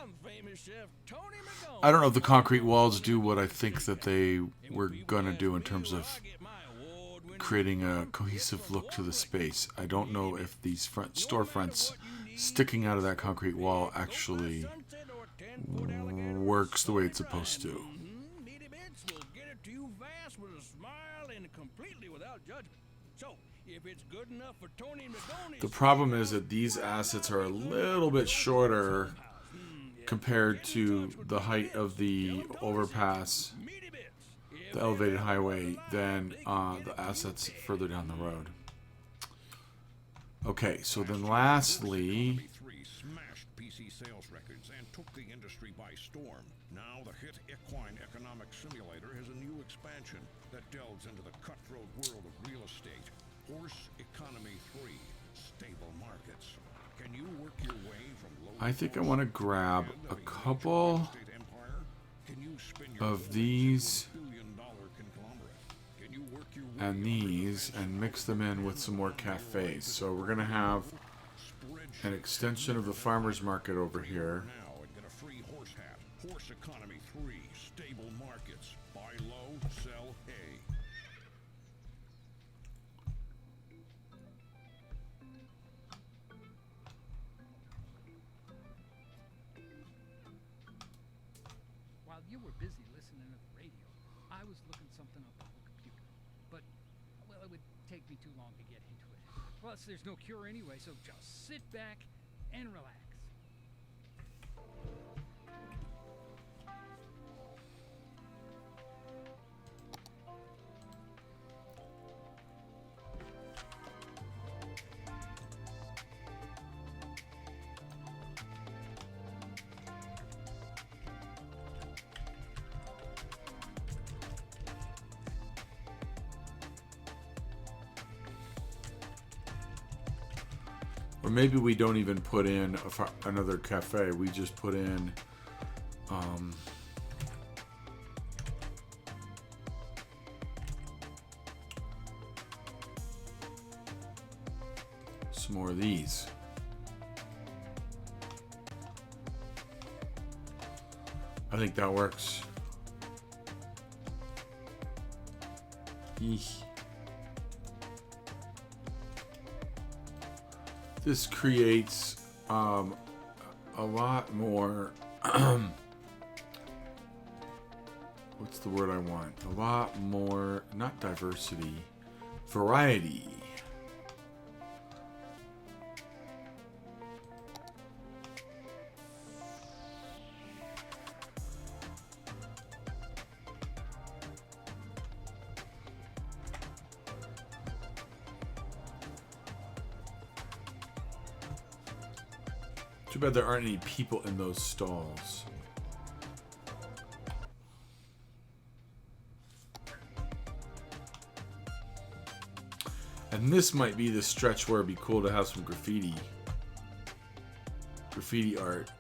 I'm famous chef Tony McGoney. I don't know if the concrete walls do what I think that they were gonna do in terms of creating a cohesive look to the space. I don't know if these front storefronts sticking out of that concrete wall actually works the way it's supposed to. Meaty bits will get it to you fast with a smile and completely without judgment. So, if it's good enough for Tony McGoney, The problem is that these assets are a little bit shorter compared to the height of the overpass, meaty bits. the elevated highway, than the assets further down the road. Okay, so then lastly, smashed PC sales records and took the industry by storm. Now the hit equine economic simulator has a new expansion that delves into the cutthroat world of real estate. Horse Economy 3, stable markets. Can you work your way from low I think I want to grab a couple of these and these and mix them in with some more cafes. So we're going to have an extension of the farmers market over here. now and get a free horse hat. Horse Economy 3, stable markets. Buy low, sell hay. While you were busy listening to the radio, I was looking something up on the computer. But, well, it would take me too long to get into it. Plus, there's no cure anyway, so just sit back and relax. Or maybe we don't even put in another cafe. We just put in some more of these. I think that works. Eesh. This creates a lot more what's the word I want? A lot more, not diversity, variety. Too bad there aren't any people in those stalls. And this might be the stretch where it'd be cool to have some graffiti art.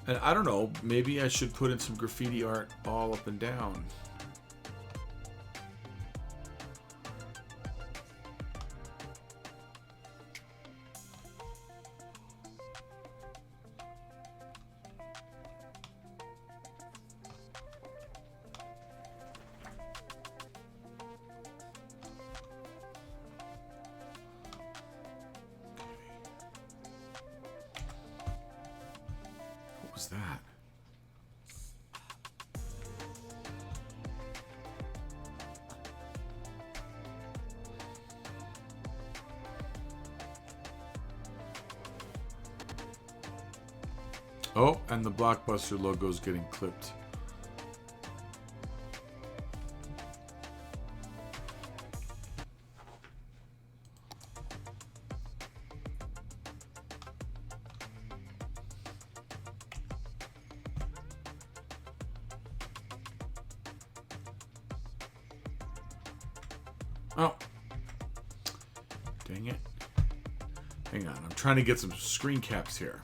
And I don't know, maybe I should put in some graffiti art all up and down. What was that? Oh, and the Blockbuster logo is getting clipped. Oh. Dang it. Hang on, I'm trying to get some screen caps here.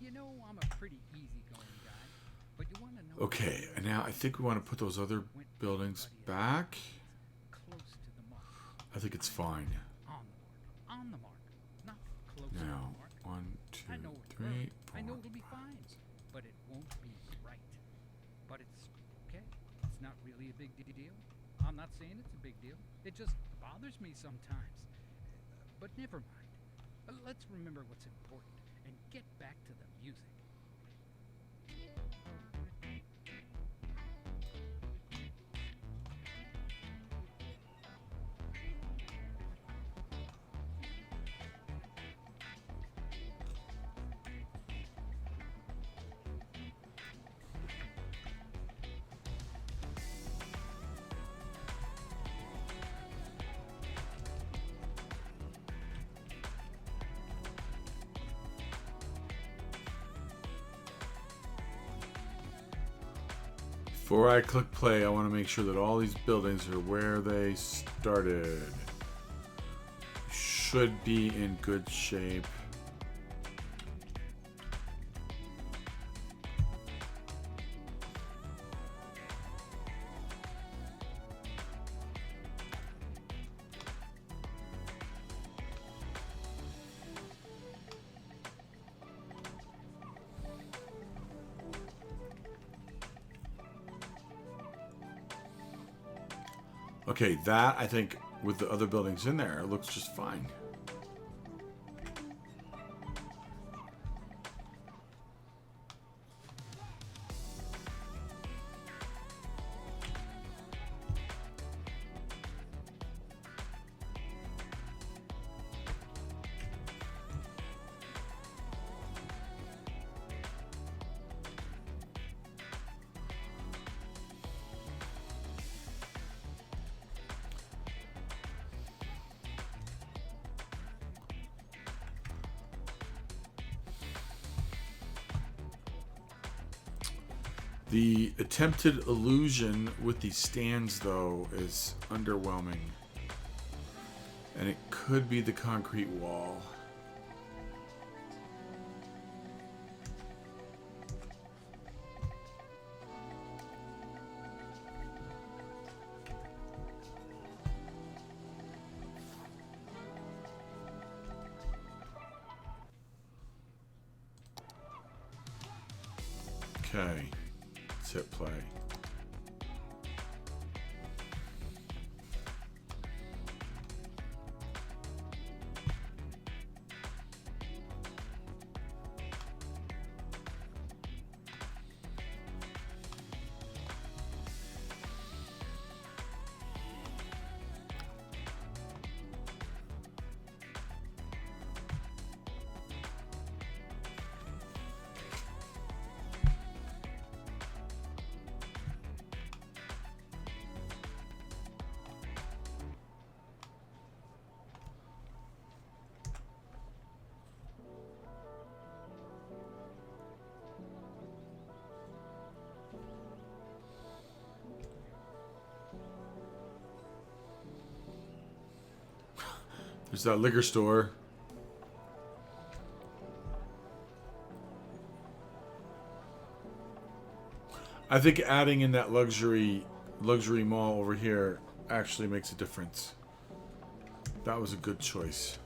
You I'm a pretty easygoing guy, but you want to know. Okay, and now I think we want to put those other buildings back. Close to the mark. I think it's fine. On the mark, not close to the Now, mark. 1, 2, I know it 3, hurt. 4. I know it'll be fine, but it won't be right. But it's okay. It's not really a big deal. I'm not saying it's a big deal. It just bothers me sometimes. But never mind. Let's remember what's important and get back to the music. Before I click play, I want to make sure that all these buildings are where they started. Should be in good shape. Okay, that, I think, with the other buildings in there, it looks just fine. The attempted illusion with these stands, though, is underwhelming. And it could be the concrete wall. Okay. Hit play. There's that liquor store. I think adding in that luxury mall over here actually makes a difference. That was a good choice.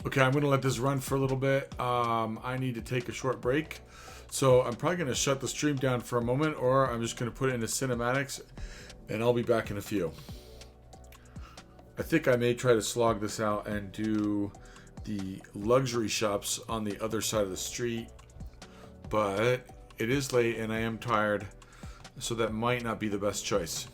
Okay, I'm going to let this run for a little bit. I need to take a short break. So I'm probably going to shut the stream down for a moment, or I'm just going to put it into cinematics, and I'll be back in a few. I think I may try to slog this out and do the luxury shops on the other side of the street, but it is late and I am tired, so that might not be the best choice.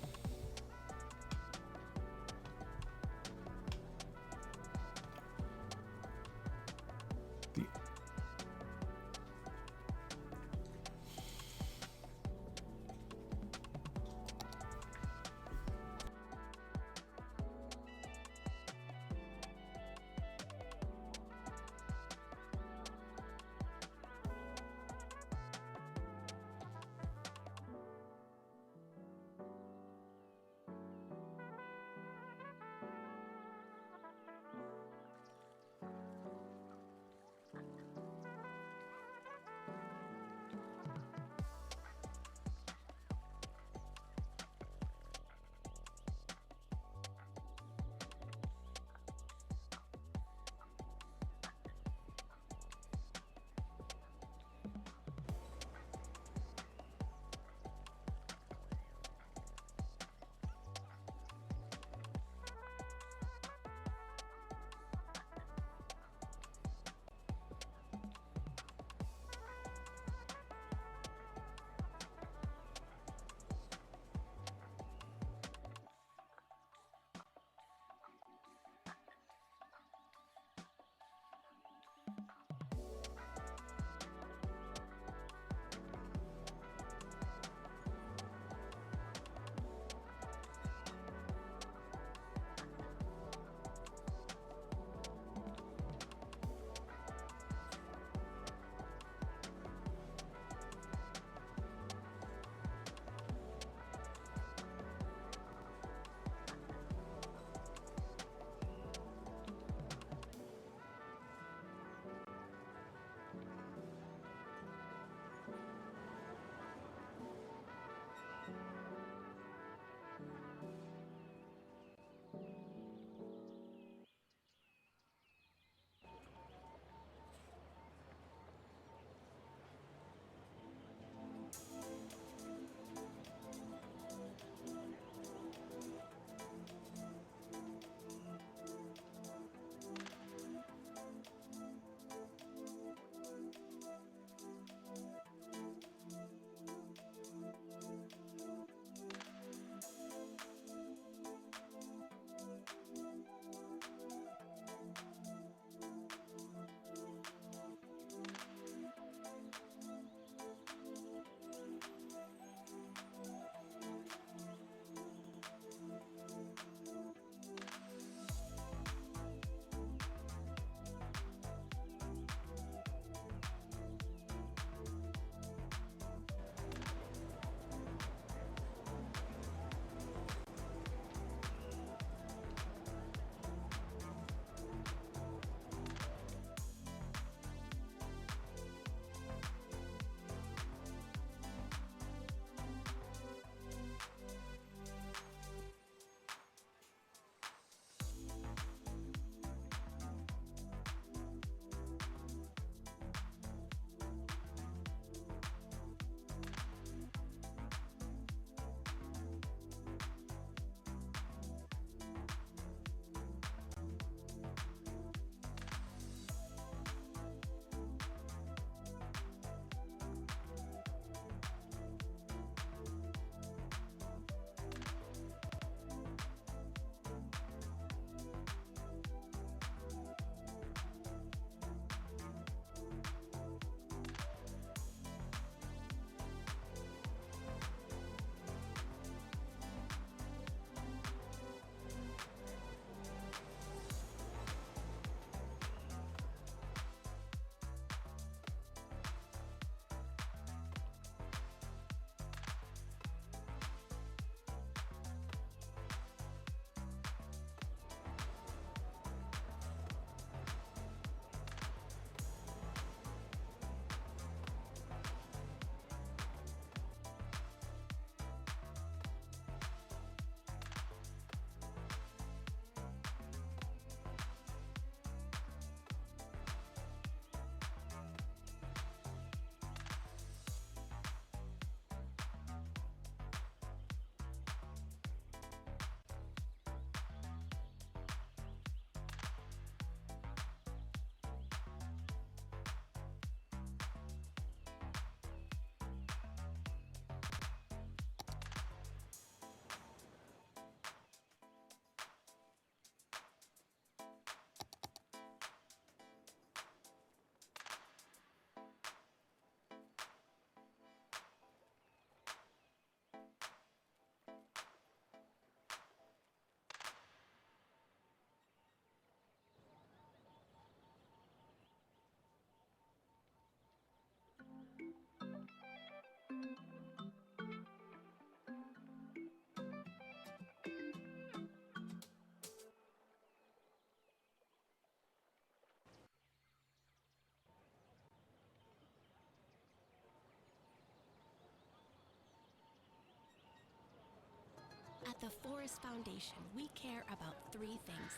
At the Forest Foundation, we care about three things: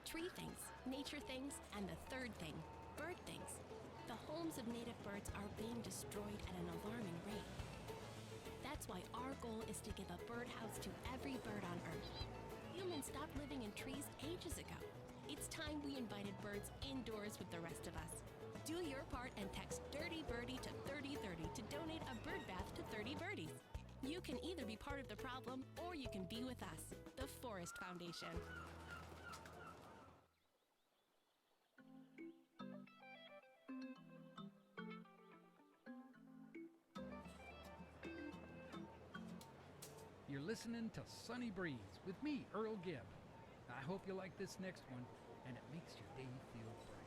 tree things, nature things, and the third thing, bird things. The homes of native birds are being destroyed at an alarming rate. That's why our goal is to give a birdhouse to every bird on Earth. Humans stopped living in trees ages ago. It's time we invited birds indoors with the rest of us. Do your part and text Dirty Birdie to 3030 to donate a bird bath to 30 birdies. You can either be part of the problem or you can be with us, the Forest Foundation. You're listening to Sunny Breeze with me, Earl Gibb. I hope you like this next one and it makes your day feel bright.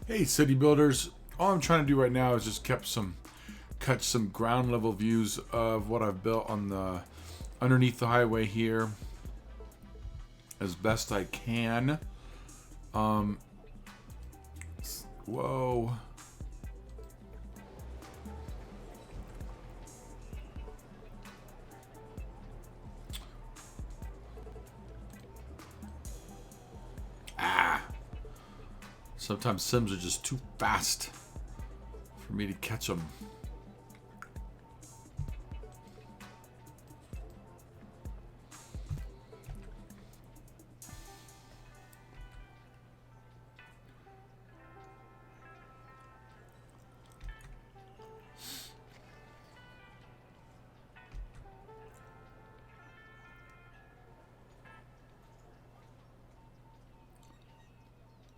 Hey, city builders. All I'm trying to do right now is just catch some ground level views of what I've built on the underneath the highway here as best I can. Whoa. Sometimes Sims are just too fast for me to catch them.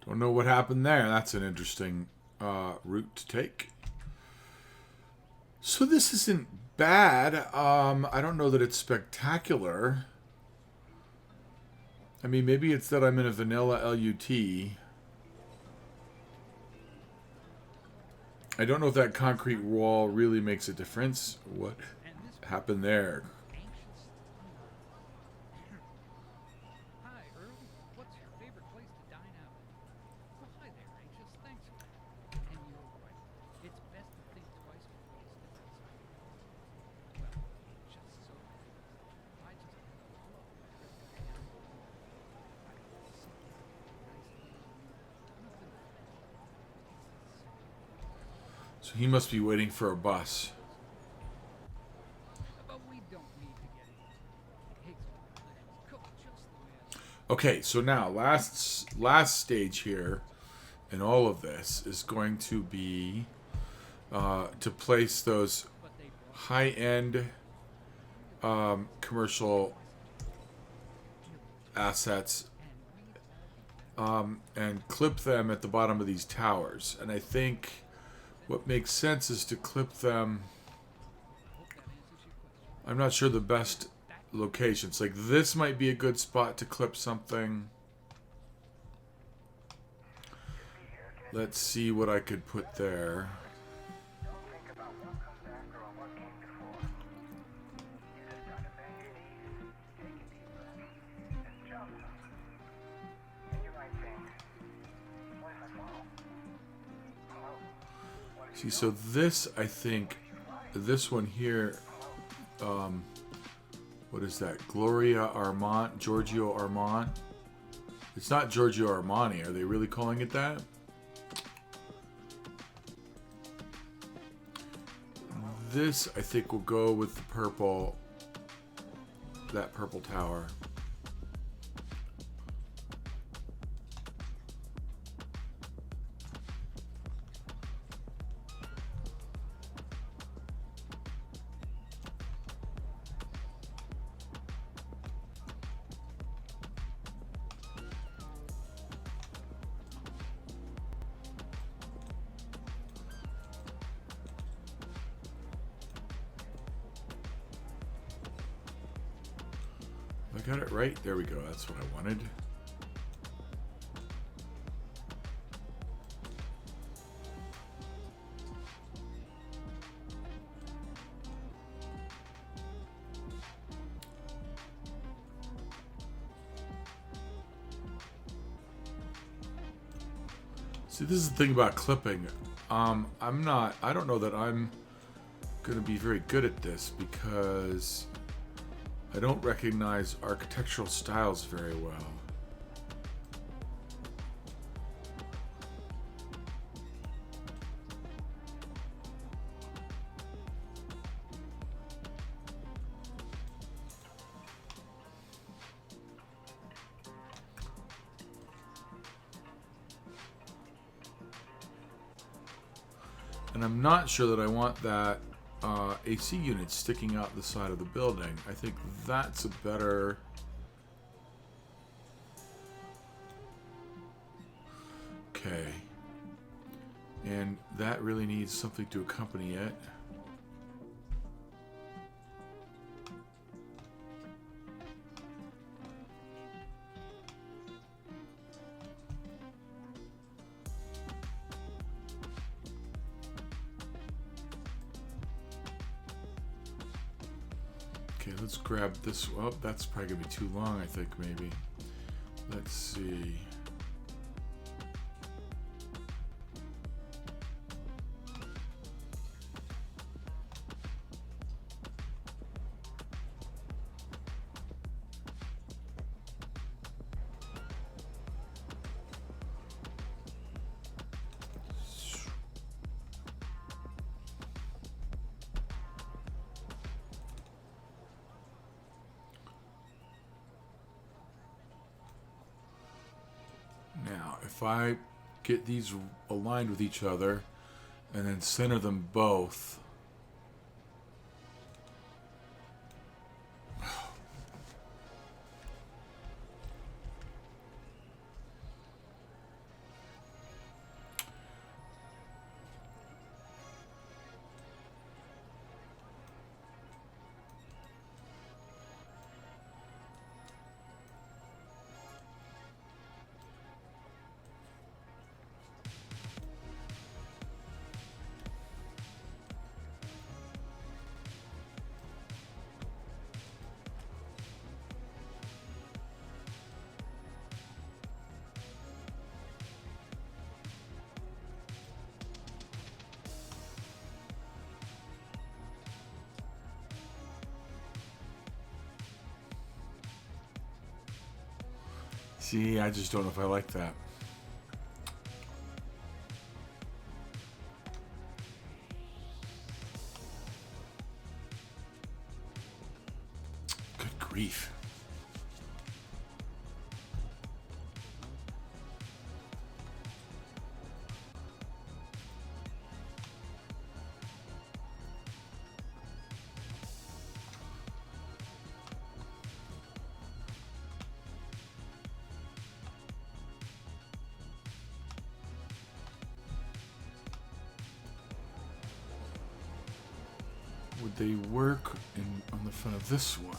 Don't know what happened there. That's an interesting route to take. So this isn't bad. I don't know that it's spectacular. I mean, maybe it's that I'm in a vanilla LUT. I don't know if that concrete wall really makes a difference. What happened there? Hi, Earl. What's your favorite place to dine out? Oh, hi there, Anxious. Thanks. And you're right. So he must be waiting for a bus. But we don't need to get into it. Takes a while and cook just the way Okay, so now last stage here in all of this is going to be to place those high-end commercial assets and clip them at the bottom of these towers. And I think what makes sense is to clip them. I'm not sure the best locations. Like this might be a good spot to clip something. Let's see what I could put there. See, so this, I think, this one here, what is that? Gloria Armand, Giorgio Armand? It's not Giorgio Armani. Are they really calling it that? This, I think, will go with the purple, that purple tower. I got it right. There we go. That's what I wanted. See, this is the thing about clipping. I don't know that I'm going to be very good at this because I don't recognize architectural styles very well. And I'm not sure that I want that AC unit sticking out the side of the building. I think that's a better... Okay. And that really needs something to accompany it. Okay, let's grab this. Well, that's probably gonna be too long, I think, maybe. Let's see. Now, if I get these aligned with each other and then center them both. See, I just don't know if I like that. grief. Would they work on the front of this one?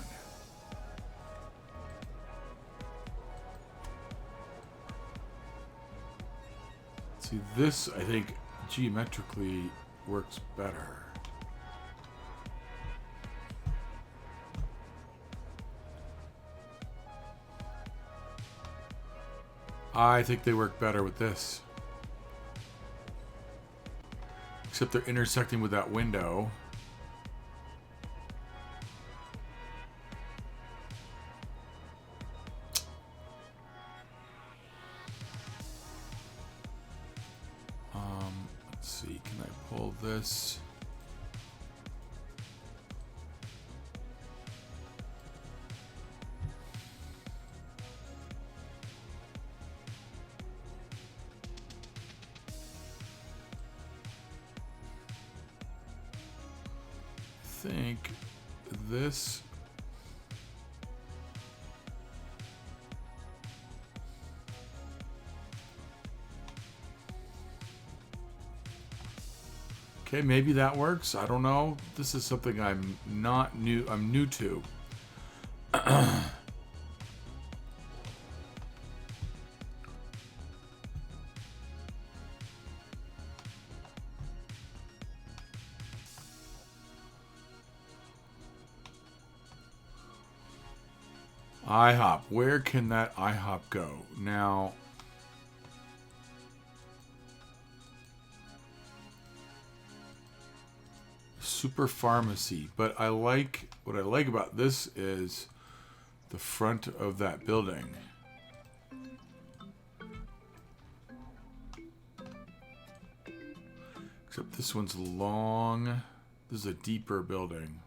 See, this, I think, geometrically works better. I think they work better with this. Except they're intersecting with that window. Let's see, can I pull this? I think this okay, maybe that works. I don't know. This is something I'm new to. IHOP. Where can that IHOP go? Now, super pharmacy. But what I like about this is the front of that building. Except this one's long. This is a deeper building.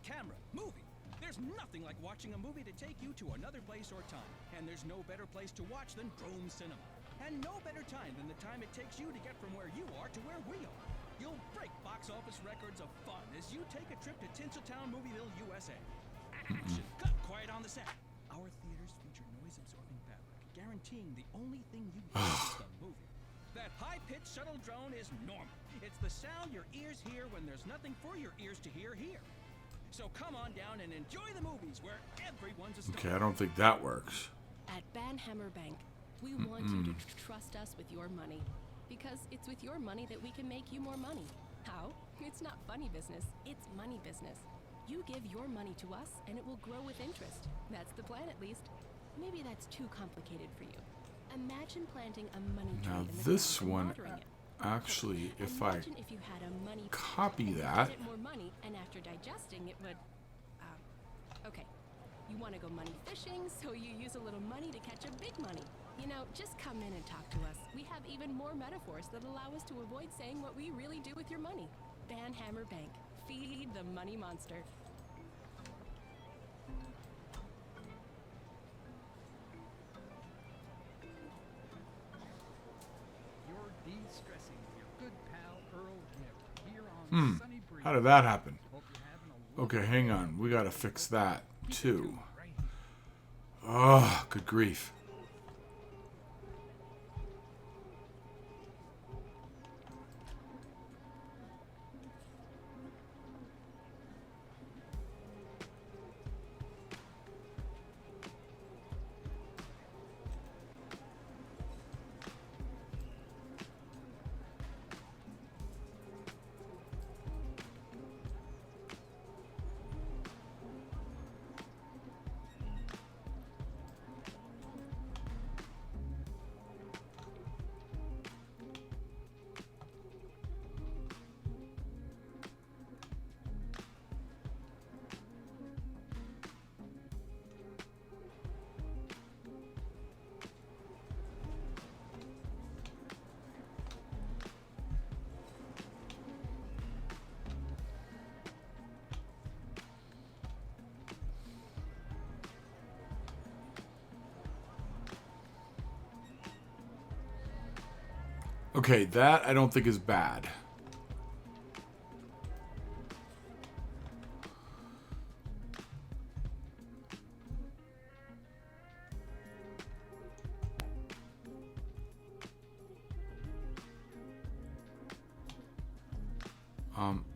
Camera, movie. There's nothing like watching a movie to take you to another place or time. And there's no better place to watch than Drome Cinema. And no better time than the time it takes you to get from where you are to where we are. You'll break box office records of fun as you take a trip to Tinseltown, Movieville, USA. Action! Cut quiet on the set. Our theaters feature noise-absorbing fabric, guaranteeing the only thing you hear is the movie. That high-pitched shuttle drone is normal. It's the sound your ears hear when there's nothing for your ears to hear here. So come on down and enjoy the movies where everyone's a star. Okay, I don't think that works. At Banhammer Bank, we want you to trust us with your money. Because it's with your money that we can make you more money. How? It's not funny business, it's money business. You give your money to us and it will grow with interest. That's the plan, at least. Maybe that's too complicated for you. Imagine planting a money tree Now in the this ground and one, watering it. actually, if I Imagine if you had a money copy and you that. fed it more money, and after digesting it would okay, you want to go money fishing, so you use a little money to catch a big money. You know, just come in and talk to us. We have even more metaphors that allow us to avoid saying what we really do with your money. Banhammer Bank. Feed the money monster. You're de-stressing with your good pal Earl Giver here on Sunny Breeze. How did that happen? Hope you're having a Okay, hang on. We gotta fix that too. right here. Oh, good grief. Okay, that I don't think is bad.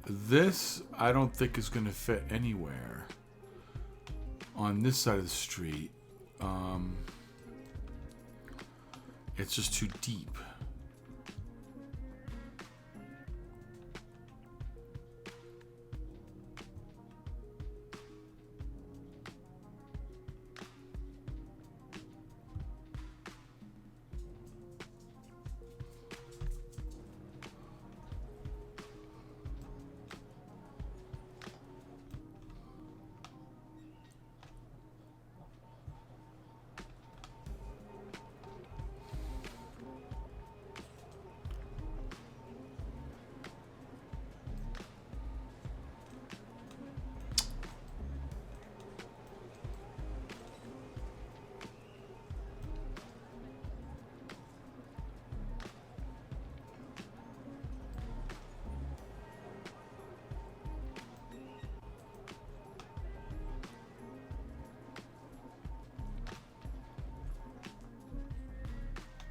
This I don't think is going to fit anywhere on this side of the street. It's just too deep.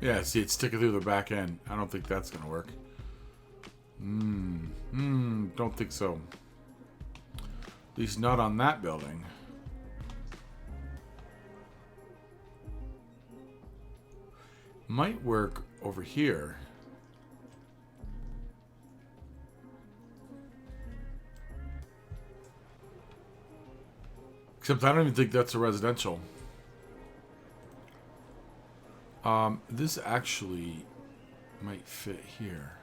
Yeah, see, it's sticking through the back end. I don't think that's going to work. Don't think so. At least not on that building. Might work over here. Except I don't even think that's a residential. This actually might fit here.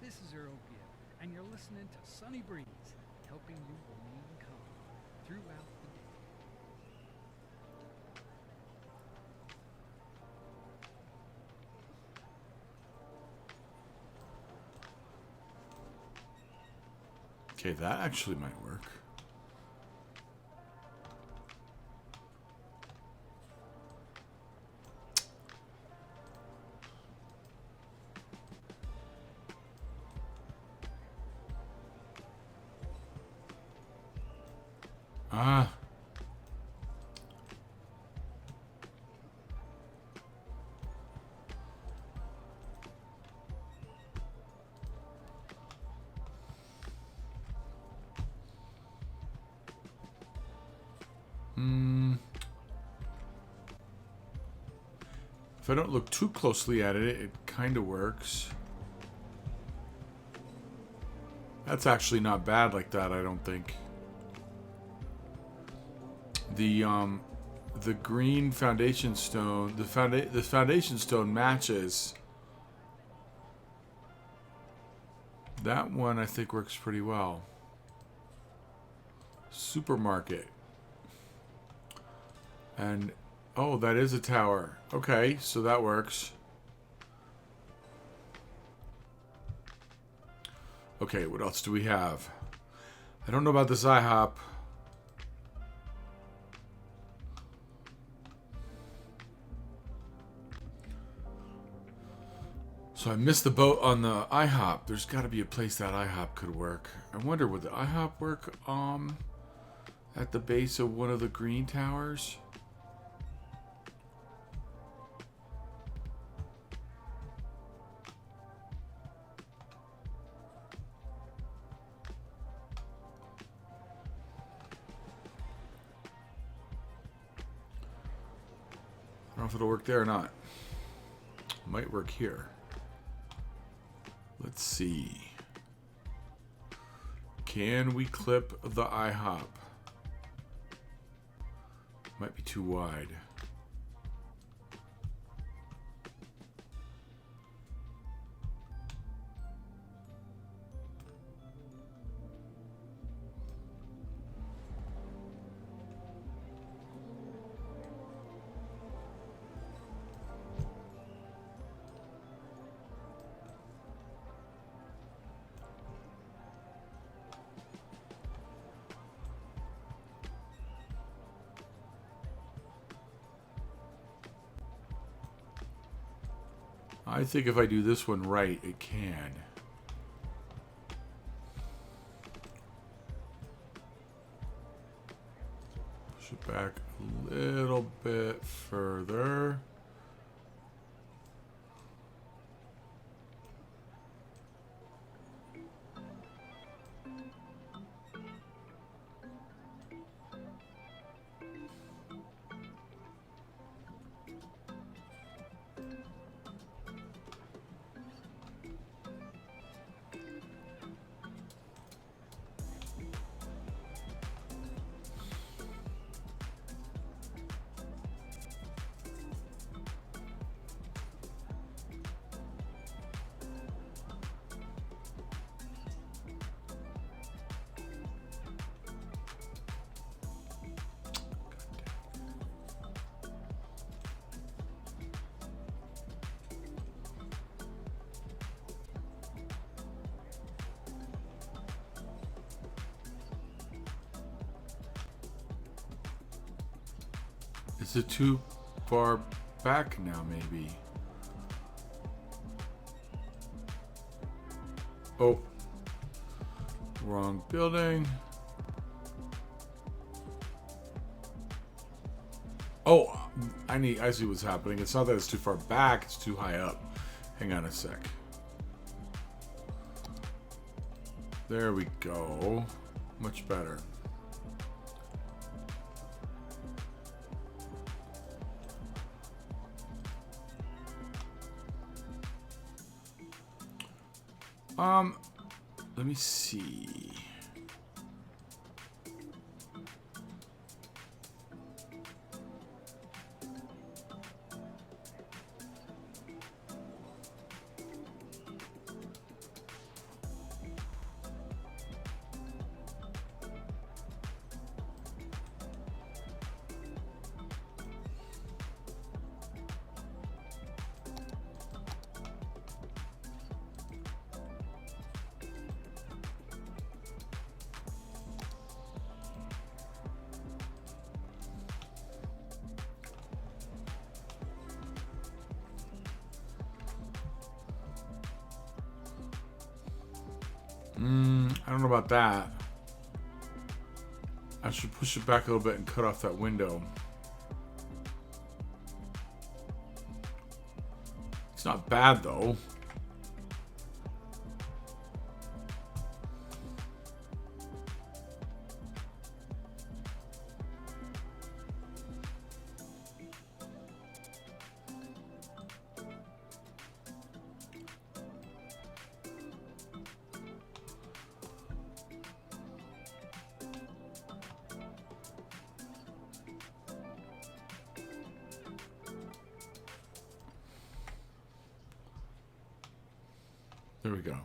This is Earl Gibb, and you're listening to Sunny Breeze, helping you remain calm throughout the day. Okay, that actually might work. Ah. If I don't look too closely at it, it kind of works. That's actually not bad like that, I don't think. The green foundation stone, the foundation stone matches. That one I think works pretty well. Supermarket. And oh, that is a tower. Okay, so that works. Okay, what else do we have? I don't know about this IHOP. So I missed the boat on the IHOP. There's got to be a place that IHOP could work. I wonder, would the IHOP work at the base of one of the green towers? I don't know if it'll work there or not. Might work here. Let's see. Can we clip the IHOP? Might be too wide. I think if I do this one right, it can. Push it back a little bit further. Is it too far back now, maybe? Oh. Wrong building. Oh, I see what's happening. It's not that it's too far back, it's too high up. Hang on a sec. There we go. Much better. Let me see. I don't know about that. I should push it back a little bit and cut off that window. It's not bad though. There we go.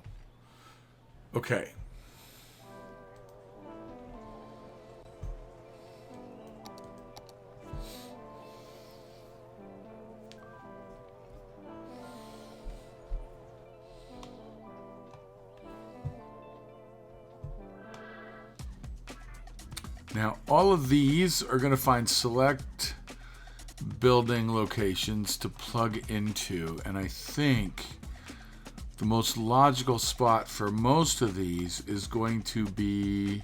Okay. Now, all of these are going to find select building locations to plug into, and I think the most logical spot for most of these is going to be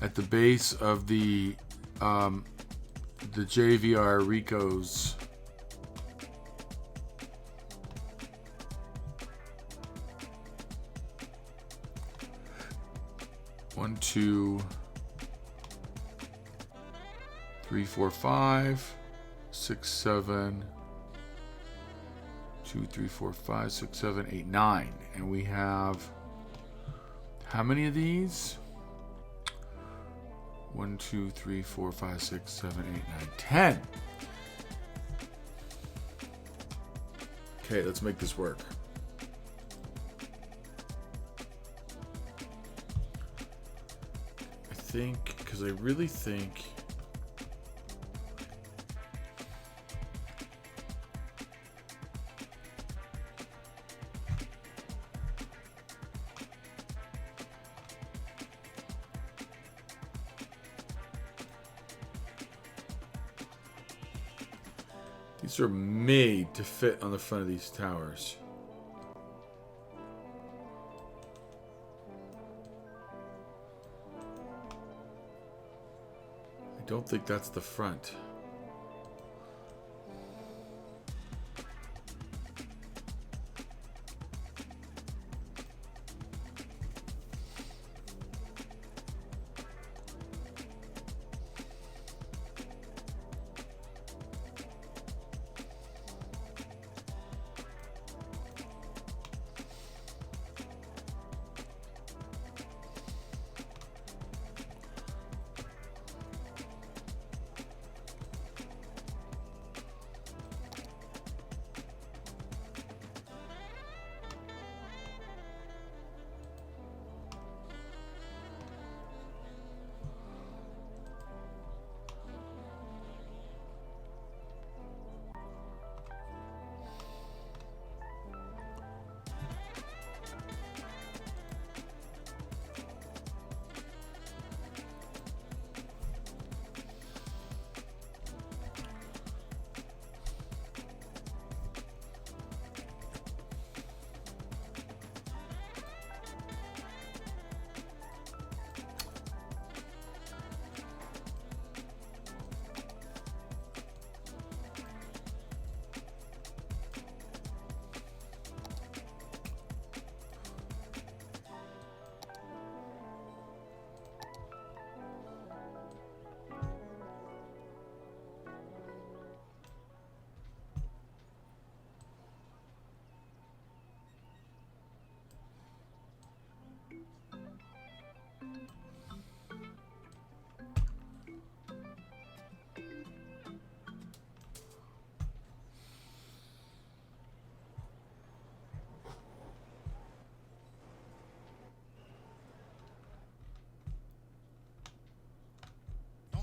at the base of the JVR Rico's. One, two, 3, 4, 5, 6, 7. 2, 3, 4, 5, 6, 7, 8, 9. And we have how many of these? 1, 2, 3, 4, 5, 6, 7, 8, 9, 10. Okay, let's make this work. I think, because I really think these are made to fit on the front of these towers. don't think that's the front.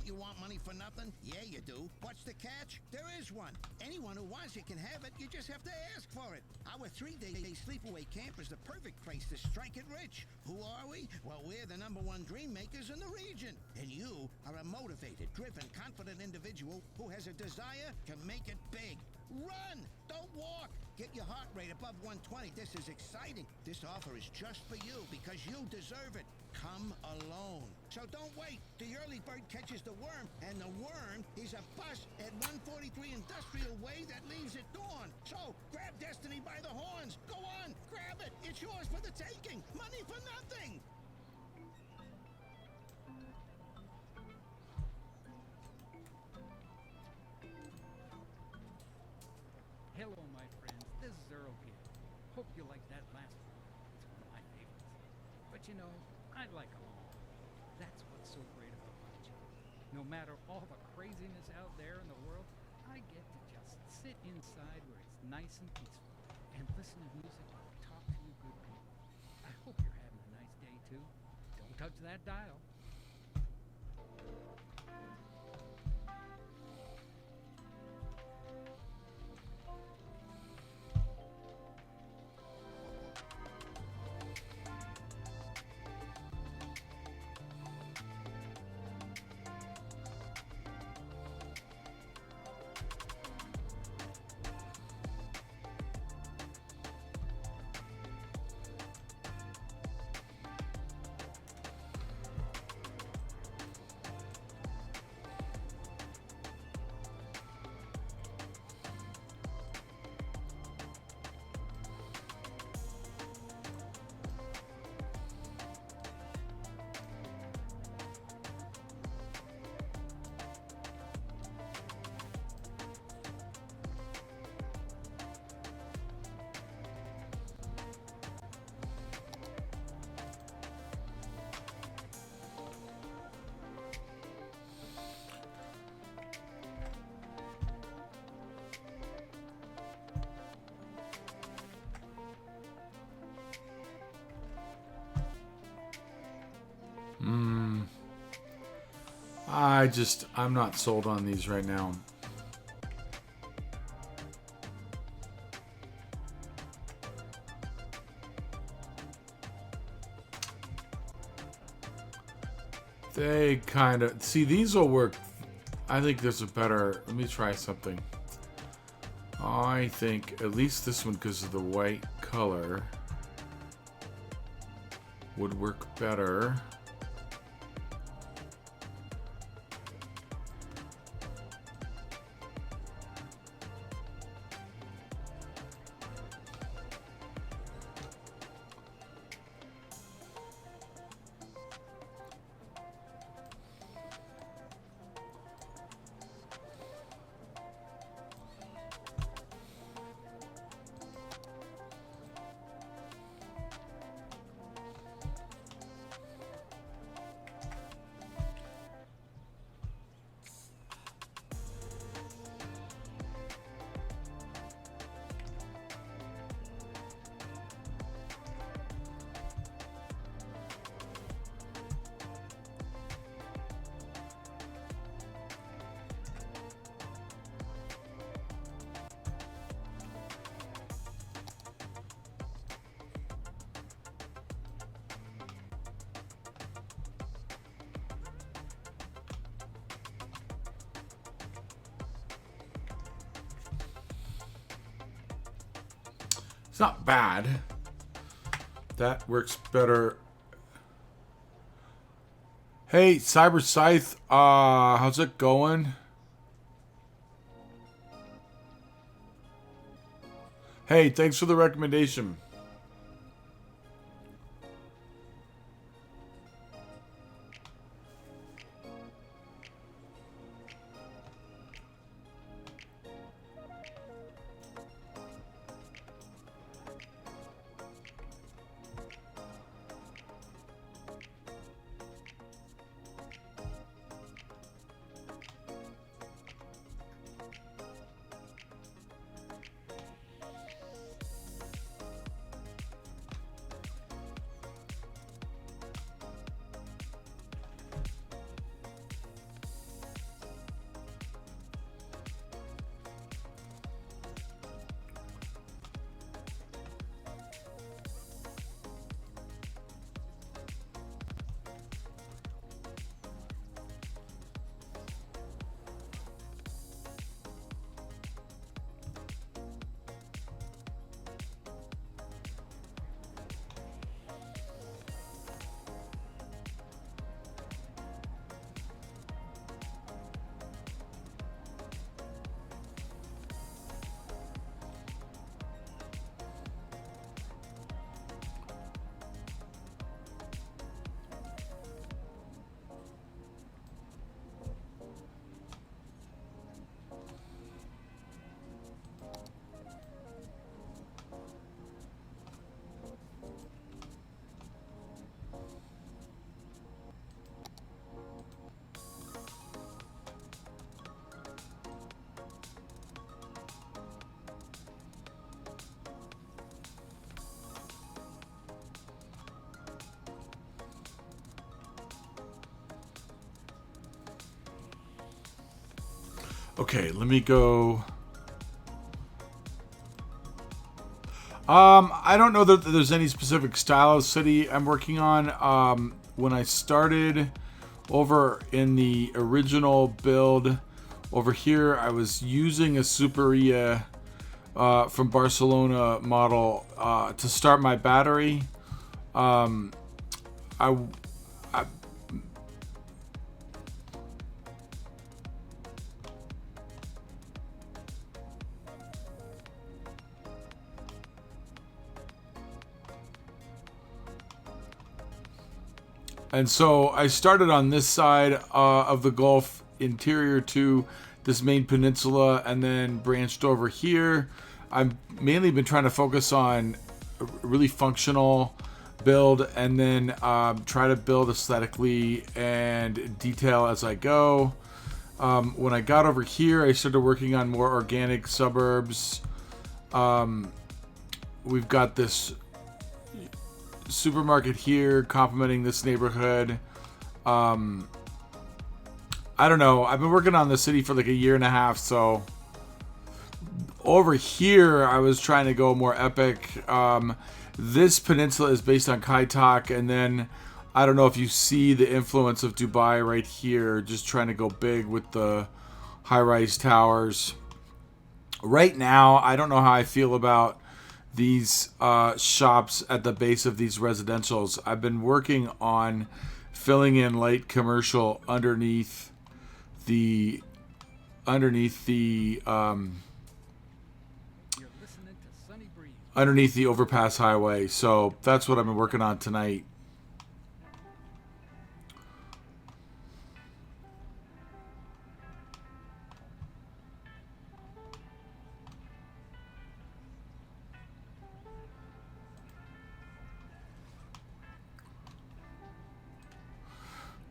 You want money for nothing? Yeah, you do. What's the catch? There is one. Anyone who wants it can have it. You just have to ask for it. Our 3-day sleepaway camp is the perfect place to strike it rich. Who are we? Well, we're the #1 dream makers in the region. And you are a motivated, driven, confident individual who has a desire to make it big. Run! Don't walk! Get your heart rate above 120. This is exciting. This offer is just for you because you deserve it. Come alone. So don't wait. The early bird catches the worm, and the worm is a bus at 143 Industrial Way that leaves at dawn. So grab destiny by the horns. Go on, grab it. It's yours for the taking. Money for nothing. Hello, my friends. This is Earl here. Hope you like that last one. It's one of my favorites. But you know, I like them all. That's what's so great about my job. No matter all the craziness out there in the world, I get to just sit inside where it's nice and peaceful and listen to music while I talk to you good people. I hope you're having a nice day too. Don't touch that dial. I'm not sold on these right now. They kind of, see, these will work. I think there's a better, let me try something. I think at least this one, because of the white color, would work better. It's not bad. That works better. Hey, Cyber Scythe, how's it going? Hey, thanks for the recommendation. Okay, let me go. I don't know that there's any specific style of city I'm working on. When I started over in the original build over here, I was using a Superia from Barcelona model to start my battery. I And so I started on this side of the Gulf interior to this main peninsula and then branched over here. I've mainly been trying to focus on a really functional build and then try to build aesthetically and detail as I go. When I got over here, I started working on more organic suburbs. We've got this supermarket here complementing this neighborhood. I don't know. I've been working on the city for like a year and a half, so over here I was trying to go more epic. This peninsula is based on Kaitak, and then I don't know if you see the influence of Dubai right here, just trying to go big with the high-rise towers. Right now, I don't know how I feel about these shops at the base of these residentials. I've been working on filling in light commercial underneath the overpass highway. So that's what I've been working on tonight.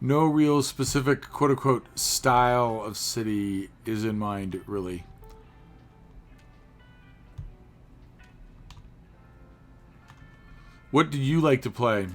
No real specific quote-unquote style of city is in mind, really. What do you like to play?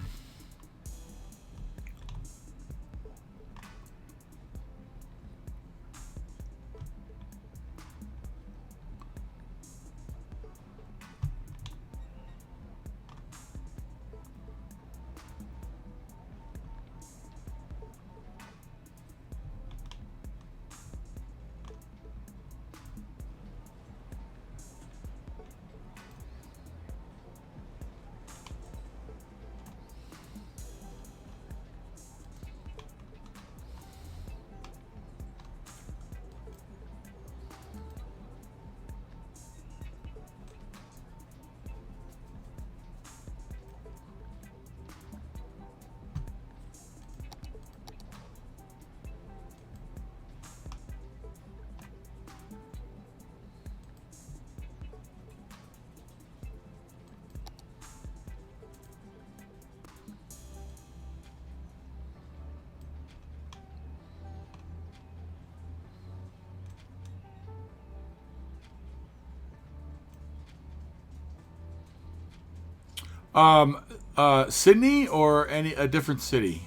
Sydney or a different city?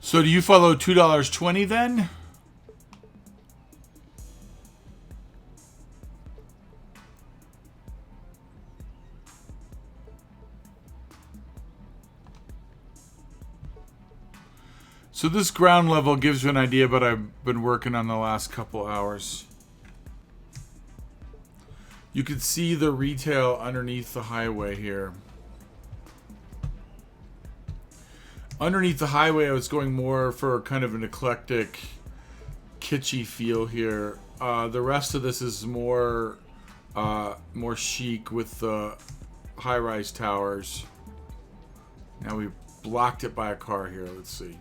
So do you follow $2.20 then? So this ground level gives you an idea of what I've been working on the last couple hours. You can see the retail underneath the highway here. Underneath the highway, I was going more for kind of an eclectic, kitschy feel here. The rest of this is more chic with the high-rise towers. Now we blocked it by a car here. Let's see.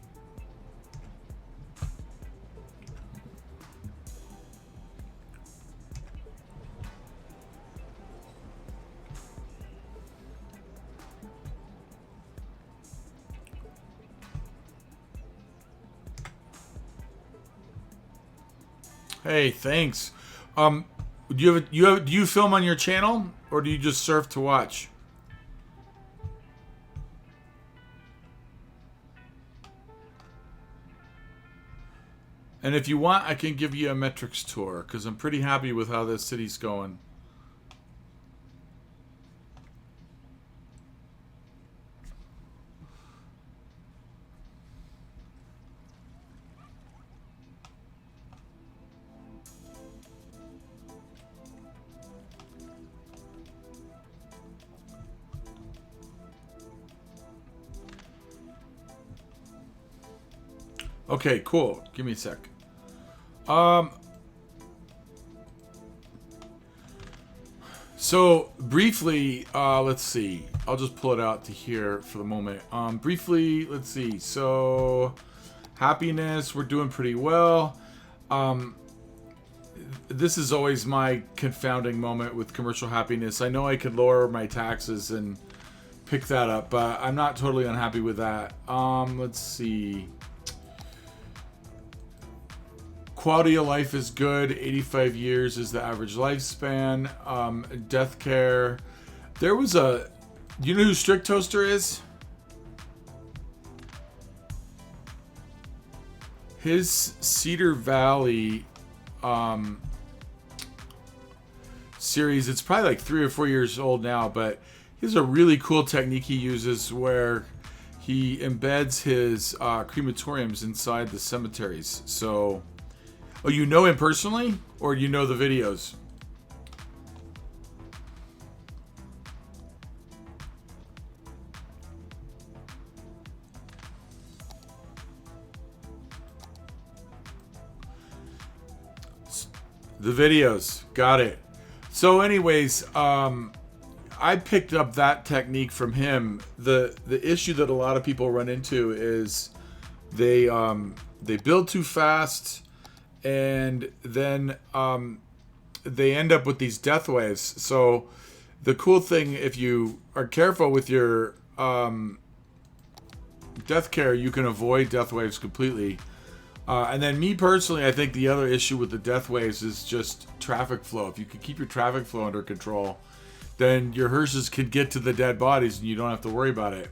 Hey, thanks. Do you film on your channel or do you just surf to watch? And if you want, I can give you a metrics tour because I'm pretty happy with how this city's going. Okay, cool. Give me a sec. So briefly, let's see. I'll just pull it out to here for the moment. Briefly, let's see. So happiness, we're doing pretty well. This is always my confounding moment with commercial happiness. I know I could lower my taxes and pick that up, but I'm not totally unhappy with that. Let's see. Quality of life is good. 85 years is the average lifespan. Death care. There was a... Do you know who Strict Toaster is? His Cedar Valley series, it's probably like 3 or 4 years old now, but he has a really cool technique he uses where he embeds his crematoriums inside the cemeteries. So... Oh, you know him personally? Or you know the videos? The videos. Got it. So anyways, I picked up that technique from him. The issue that a lot of people run into is they build too fast, and then they end up with these death waves. So the cool thing, if you are careful with your death care, you can avoid death waves completely. And then me personally, I think the other issue with the death waves is just traffic flow. If you can keep your traffic flow under control, then your hearses can get to the dead bodies and you don't have to worry about it.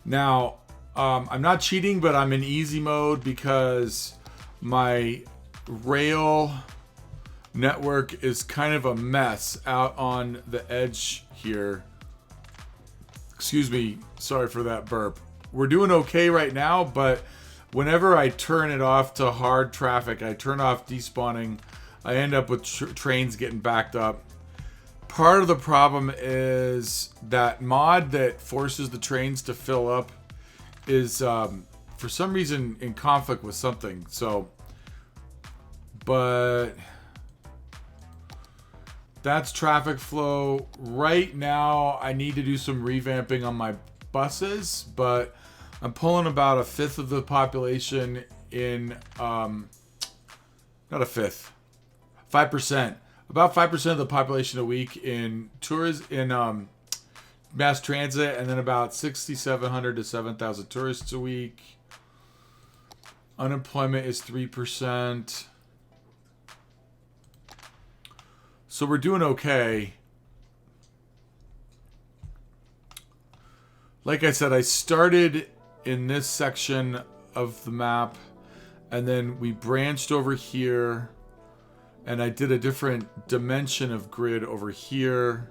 Now, I'm not cheating, but I'm in easy mode because my rail network is kind of a mess out on the edge here. Excuse me, sorry for that burp. We're doing okay right now, but whenever I turn it off to hard traffic, I turn off despawning, I end up with trains getting backed up. Part of the problem is that mod that forces the trains to fill up is for some reason in conflict with something. So, but that's traffic flow. Right now, I need to do some revamping on my buses, but I'm pulling about a fifth of the population in, not a fifth, 5%. About 5% of the population a week in mass transit, and then about 6,700 to 7,000 tourists a week. Unemployment is 3%. So we're doing okay. Like I said, I started in this section of the map, and then we branched over here, and I did a different dimension of grid over here.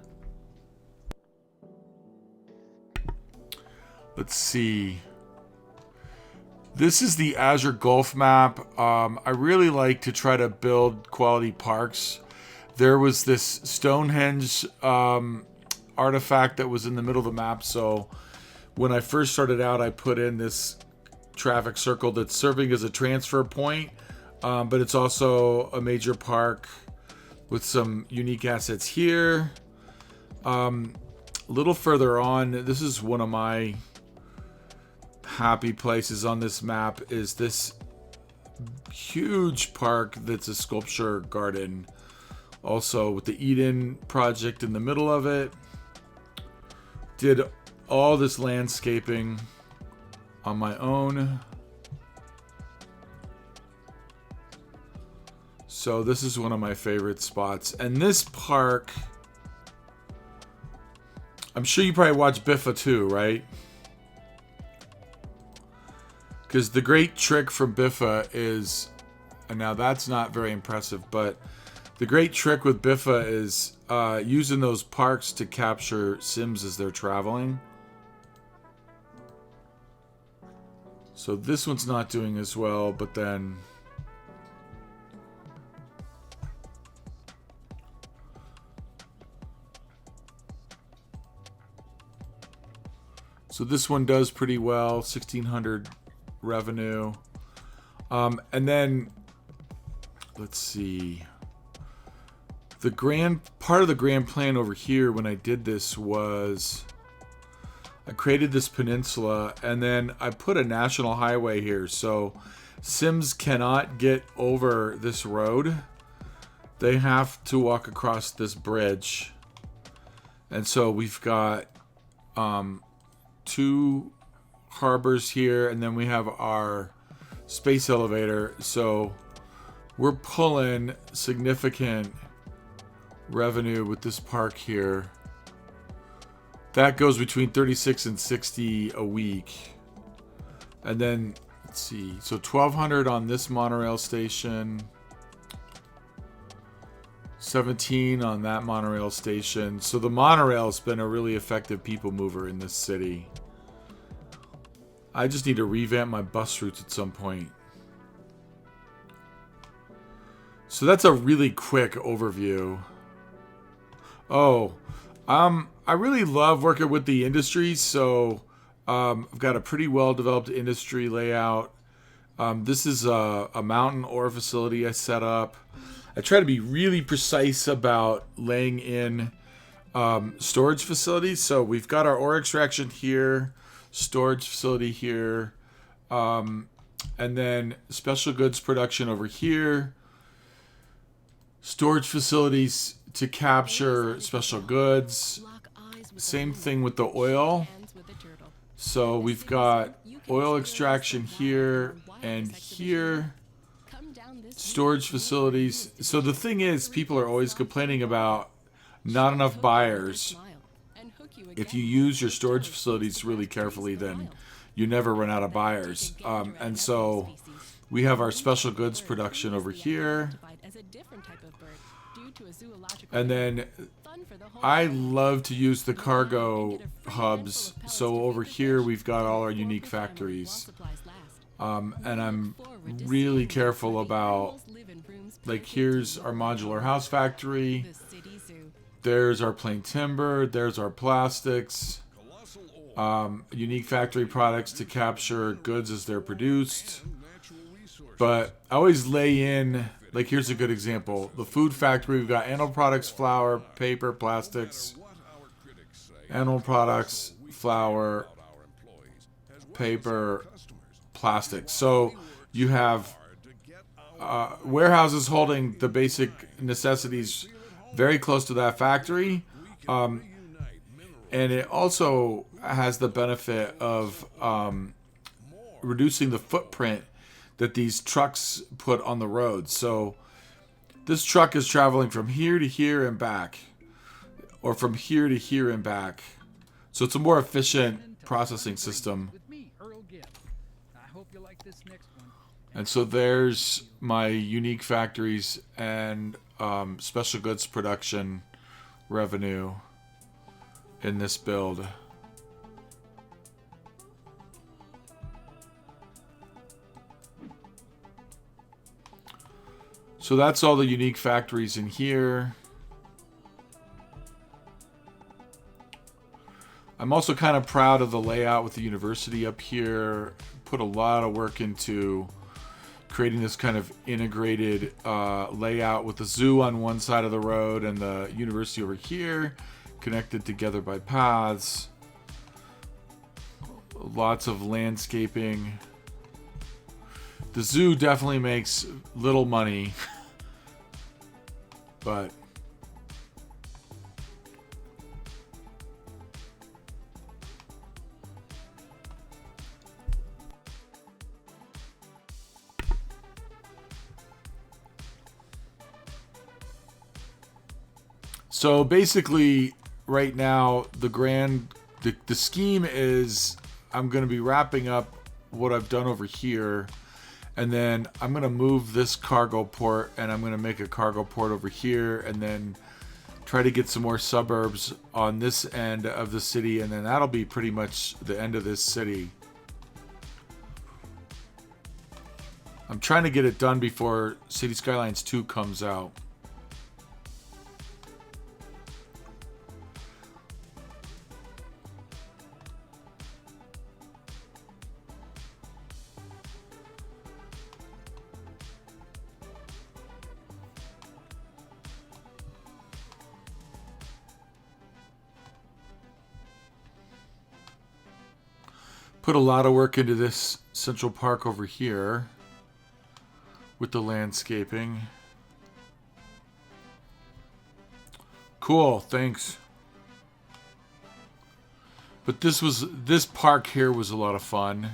Let's see. This is the Azure Gulf map. I really like to try to build quality parks. There was this Stonehenge artifact that was in the middle of the map, so when I first started out, I put in this traffic circle that's serving as a transfer point, but it's also a major park with some unique assets here. A little further on, this is one of my happy places on this map, is this huge park that's a sculpture garden, also with the Eden project in the middle of it. Did all this landscaping on my own. So this is one of my favorite spots. And this park, I'm sure you probably watch Biffa too, right? Because the great trick from Biffa is, and now that's not very impressive, but the great trick with Biffa is using those parks to capture Sims as they're traveling. So this one's not doing as well, but then so this one does pretty well, 1,600 revenue. And then let's see. The part of the grand plan over here when I did this was I created this peninsula, and then I put a national highway here, so Sims cannot get over this road. They have to walk across this bridge. And so we've got 2 harbors here, and then we have our space elevator. So we're pulling significant revenue with this park here. That goes between 36 and 60 a week. And then, let's see. So 1,200 on this monorail station. 17 on that monorail station. So the monorail's been a really effective people mover in this city. I just need to revamp my bus routes at some point. So that's a really quick overview. Oh, I really love working with the industries, so I've got a pretty well-developed industry layout. This is a mountain ore facility I set up. I try to be really precise about laying in storage facilities. So we've got our ore extraction here, storage facility here, and then special goods production over here, storage facilities to capture special goods. Same thing with the oil. So we've got oil extraction here and here. Storage facilities. So the thing is, people are always complaining about not enough buyers. If you use your storage facilities really carefully, then you never run out of buyers. And so we have our special goods production over here. And then I love to use the cargo hubs. So over here we've got all our unique factories. And I'm really careful about, like, here's our modular house factory. There's our plain timber. There's our plastics. Unique factory products to capture goods as they're produced. But I always lay in, like, here's a good example. The food factory, we've got animal products, flour, paper, plastics. Animal products, flour, paper, plastics. So you have warehouses holding the basic necessities very close to that factory. And it also has the benefit of reducing the footprint that these trucks put on the road. So this truck is traveling from here to here and back, or from here to here and back. So it's a more efficient processing system. With me, Earl Gibbs. I hope you like this next one. And so there's my unique factories and special goods production revenue in this build. So that's all the unique factories in here. I'm also kind of proud of the layout with the university up here. Put a lot of work into creating this kind of integrated layout with the zoo on one side of the road and the university over here, connected together by paths. Lots of landscaping. The zoo definitely makes little money, but so basically right now the scheme is I'm going to be wrapping up what I've done over here, and then I'm going to move this cargo port, and I'm going to make a cargo port over here, and then try to get some more suburbs on this end of the city, and then that'll be pretty much the end of this city. I'm trying to get it done before City Skylines 2 comes out. Put a lot of work into this Central Park over here with the landscaping. Cool, thanks. But this park here was a lot of fun.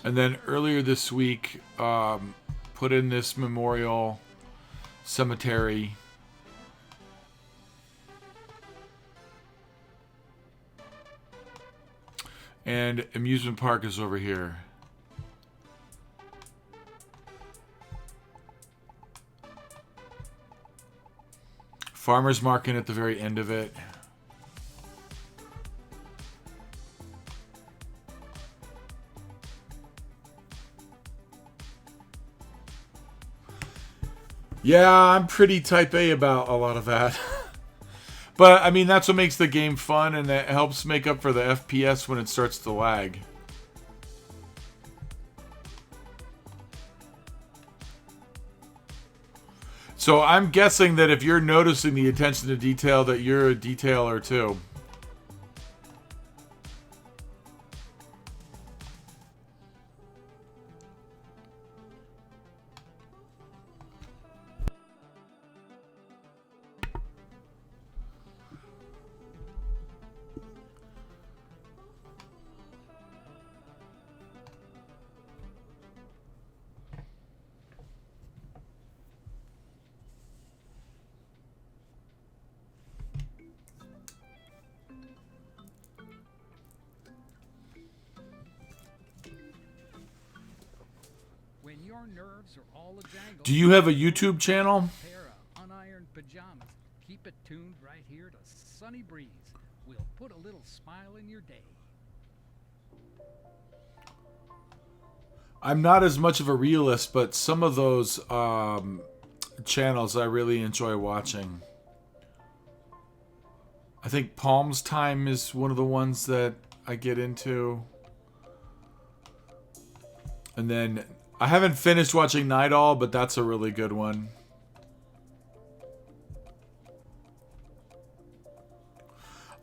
And then earlier this week, put in this memorial cemetery. And amusement park is over here. Farmer's market at the very end of it. Yeah, I'm pretty type A about a lot of that. But, I mean, that's what makes the game fun, and that helps make up for the FPS when it starts to lag. So I'm guessing that if you're noticing the attention to detail, that you're a detailer too. When your nerves are all a jangle, Do you have a YouTube channel? pair of unironed pajamas. Keep it tuned right here to Sunny Breeze. We'll put a little smile in your day. I'm not as much of a realist, but some of those channels I really enjoy watching. I think Palm's Time is one of the ones that I get into. And then I haven't finished watching Night Owl, but that's a really good one.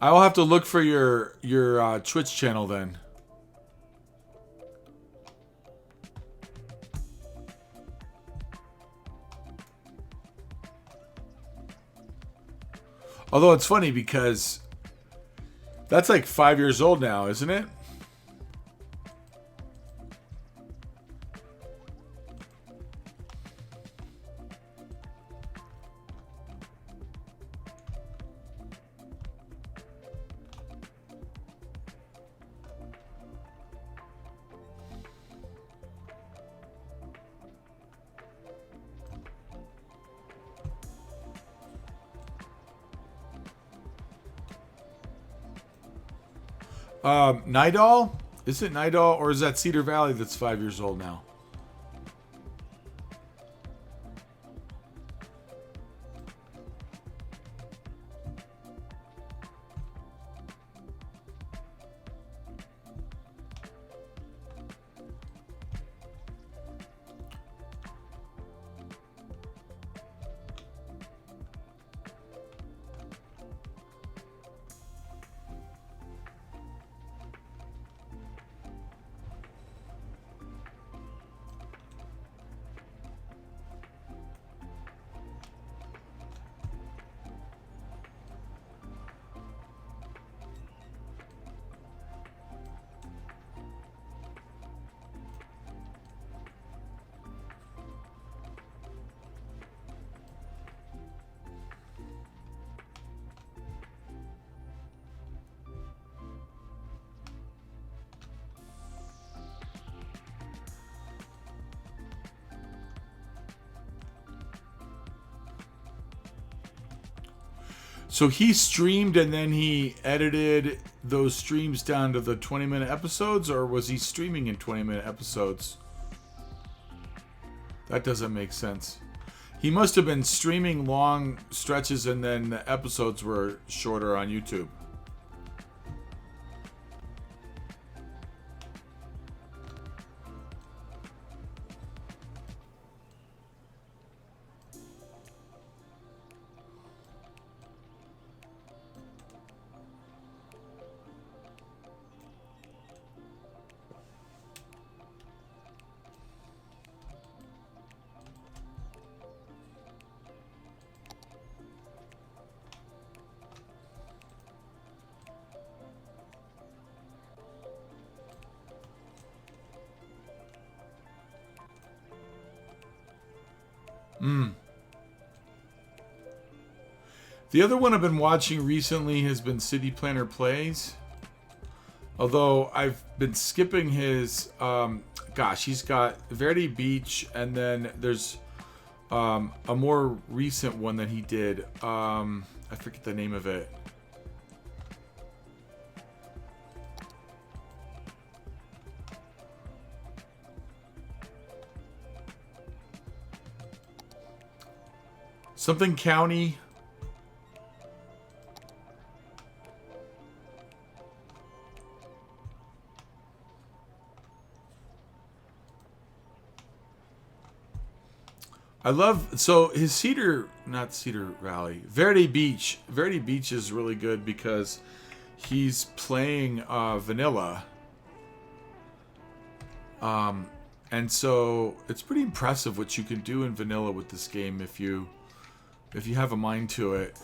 I will have to look for your Twitch channel then. Although it's funny because That's like 5 years old now, isn't it? Nidal? Is it Nidal or is that Cedar Valley that's 5 years old now? So he streamed and then he edited those streams down to the 20-minute episodes, or was he streaming in 20-minute episodes? That doesn't make sense. He must have been streaming long stretches and then the episodes were shorter on YouTube. The other one I've been watching recently has been City Planner Plays. Although I've been skipping his, he's got Verde Beach, and then there's a more recent one that he did. I forget the name of it. Something County. I love, so his not Cedar Valley, Verde Beach. Verde Beach is really good because he's playing vanilla. And so it's pretty impressive what you can do in vanilla with this game if you have a mind to it.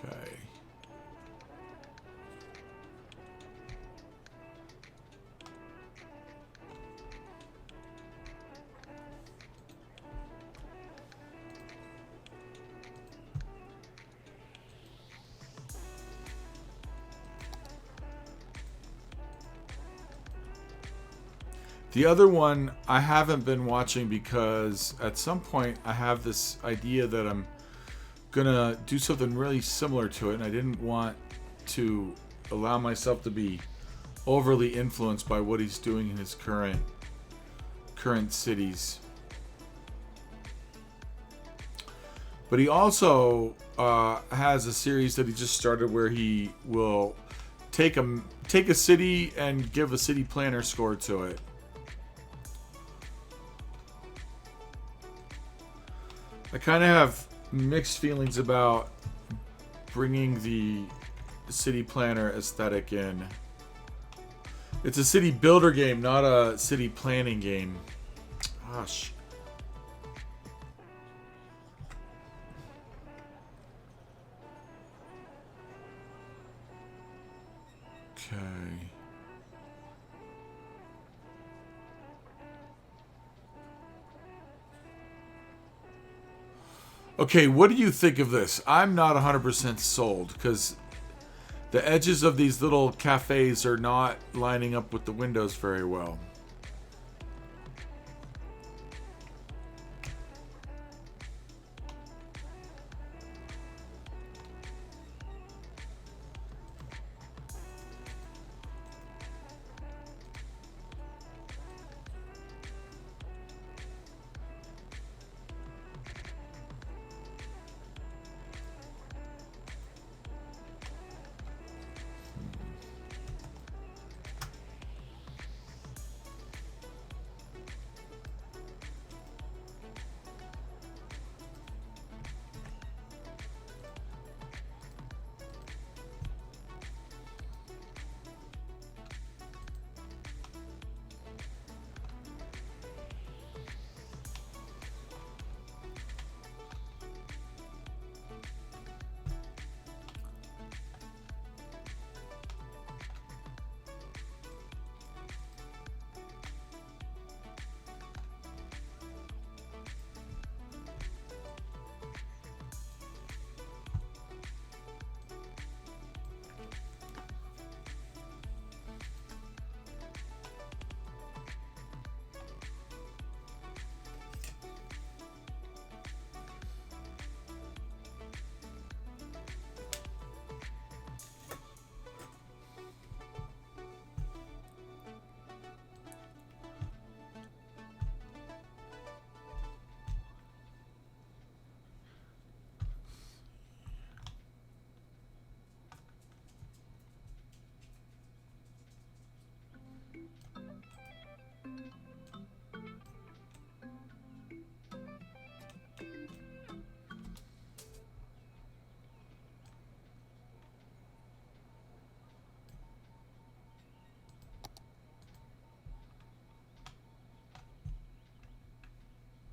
Okay. The other one I haven't been watching because at some point I have this idea that I'm gonna do something really similar to it, and I didn't want to allow myself to be overly influenced by what he's doing in his current cities. But he also has a series that he just started where he will take a city and give a city planner score to it. I kind of have mixed feelings about bringing the city planner aesthetic in. It's a city builder game, not a city planning game. Gosh. Okay. Okay, what do you think of this? I'm not 100% sold because the edges of these little cafes are not lining up with the windows very well.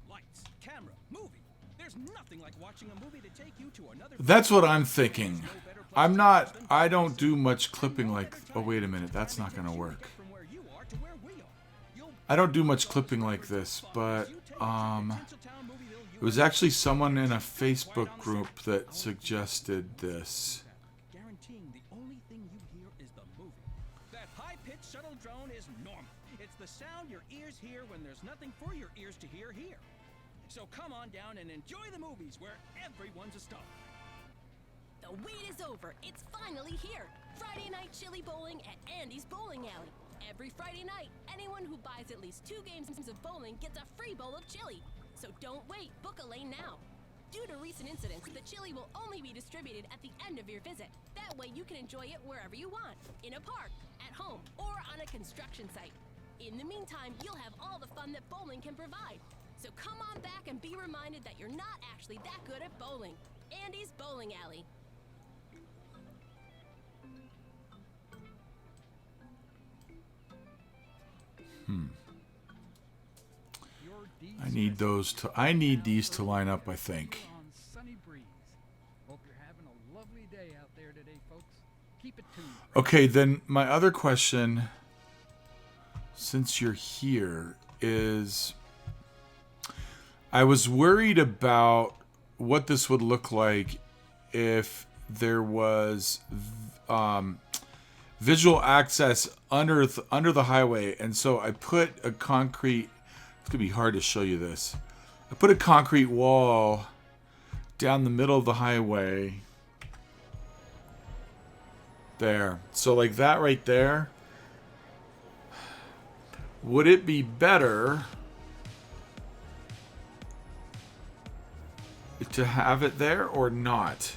Lights, camera, movie. There's nothing like watching a movie to take you to another. That's what I'm thinking. I don't do much clipping like, oh wait a minute, that's not gonna work. I don't do much clipping like this, but it was actually someone in a Facebook group that suggested this. Guaranteeing the only thing you hear is the movie. That high-pitched shuttle drone is normal. It's the sound your ears hear when there's nothing for your ears to hear here. So come on down and enjoy the movies where everyone's a star. The wait is over. It's finally here. Friday night chili bowling at Andy's Bowling Alley. Every Friday night, anyone who buys at least 2 games of bowling gets a free bowl of chili. So don't wait, book a lane now. Due to recent incidents, the chili will only be distributed at the end of your visit. That way you can enjoy it wherever you want, in a park, at home, or on a construction site. In the meantime, you'll have all the fun that bowling can provide. So come on back and be reminded that you're not actually that good at bowling. Andy's Bowling Alley. I need these to line up, I think. On Sunny Breeze. Hope you're having a lovely day out there today, folks. Keep it tuned. Okay, then my other question, since you're here, is I was worried about what this would look like if there was visual access under the highway, and so I put a concrete. It's gonna be hard to show you this. I put a concrete wall down the middle of the highway. There. So like that right there. Would it be better to have it there or not?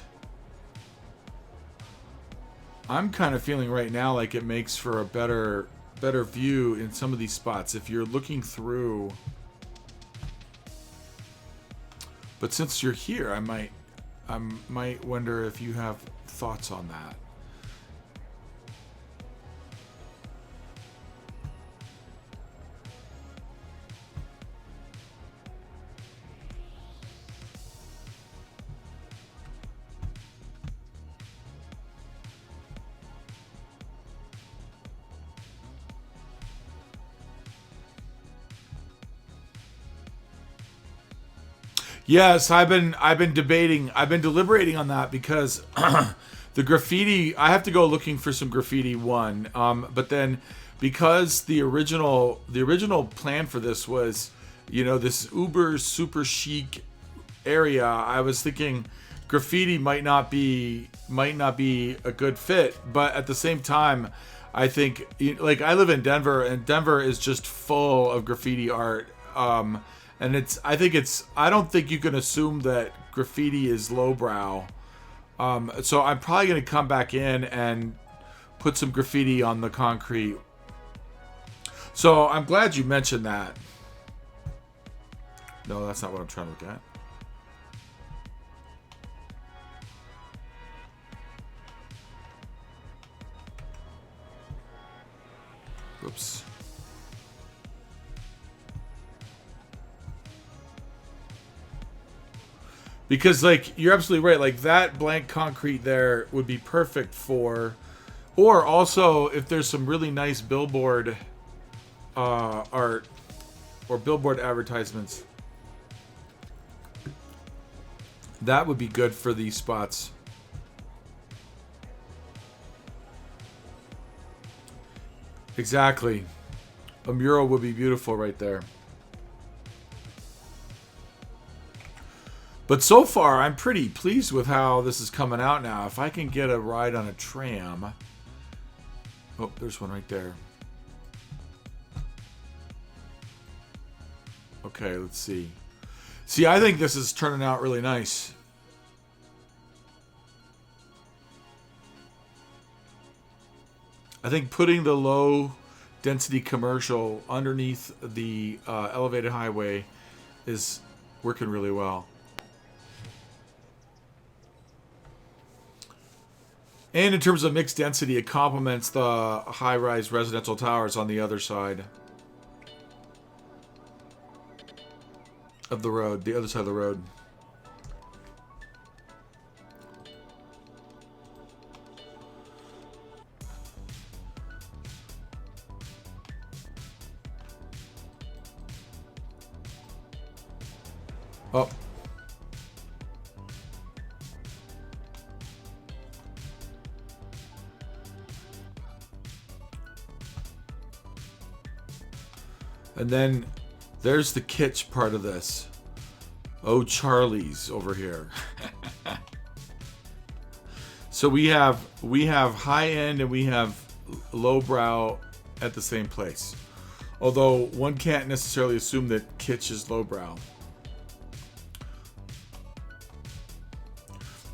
I'm kind of feeling right now like it makes for a better view in some of these spots if you're looking through. But since you're here, I might wonder if you have thoughts on that. Yes, I've been deliberating on that because the graffiti. I have to go looking for some graffiti. But then because the original plan for this was, this uber super chic area, I was thinking graffiti might not be a good fit. But at the same time, I think like I live in Denver, and Denver is just full of graffiti art. And I don't think you can assume that graffiti is lowbrow. So I'm probably going to come back in and put some graffiti on the concrete. So I'm glad you mentioned that. No, that's not what I'm trying to look at. Oops. Because, like, you're absolutely right. Like, that blank concrete there would be perfect for... Or also, if there's some really nice billboard art or billboard advertisements, that would be good for these spots. Exactly. A mural would be beautiful right there. But so far, I'm pretty pleased with how this is coming out now. If I can get a ride on a tram... Oh, there's one right there. Okay, let's see. See, I think this is turning out really nice. I think putting the low density commercial underneath the elevated highway is working really well. And in terms of mixed density, it complements the high-rise residential towers on the other side of the road, the other side of the road. Oh. And then there's the kitsch part of this. Oh, Charlie's over here. So we have high end and we have lowbrow at the same place. Although one can't necessarily assume that kitsch is lowbrow.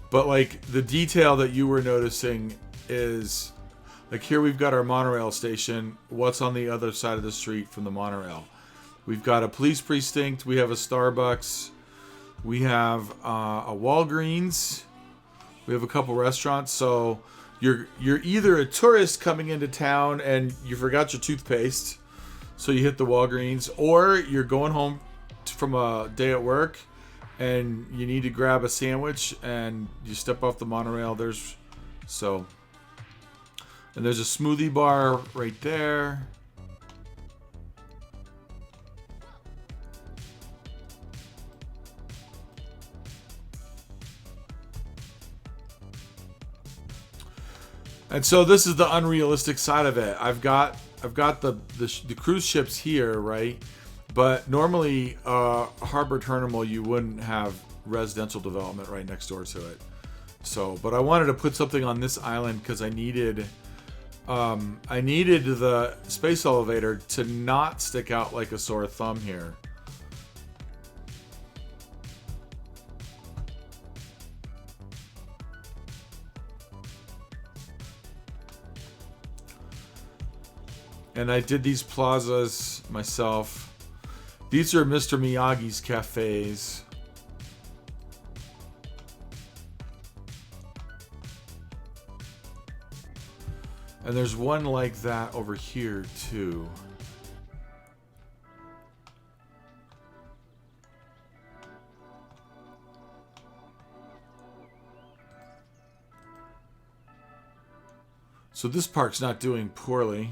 But like the detail that you were noticing is like here we've got our monorail station. What's on the other side of the street from the monorail? We've got a police precinct. We have a Starbucks. We have a Walgreens. We have a couple restaurants. So you're either a tourist coming into town and you forgot your toothpaste, so you hit the Walgreens, or you're going home from a day at work and you need to grab a sandwich and you step off the monorail. And there's a smoothie bar right there. And so this is the unrealistic side of it. I've got the cruise ships here, right? But normally, Harbor Terminal, you wouldn't have residential development right next door to it. So, but I wanted to put something on this island because I needed the space elevator to not stick out like a sore thumb here. And I did these plazas myself. These are Mr. Miyagi's cafes. And there's one like that over here too. So this park's not doing poorly.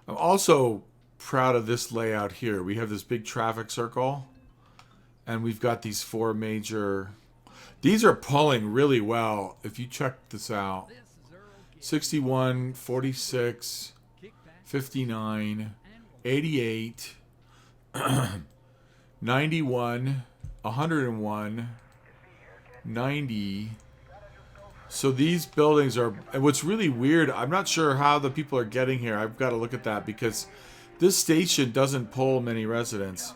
I'm also proud of this layout here. We have this big traffic circle, and we've got these 4 major... These are pulling really well. If you check this out, 61, 46, 59, 88, 91, 101, 90. So these buildings are, and what's really weird, I'm not sure how the people are getting here. I've got to look at that because this station doesn't pull many residents.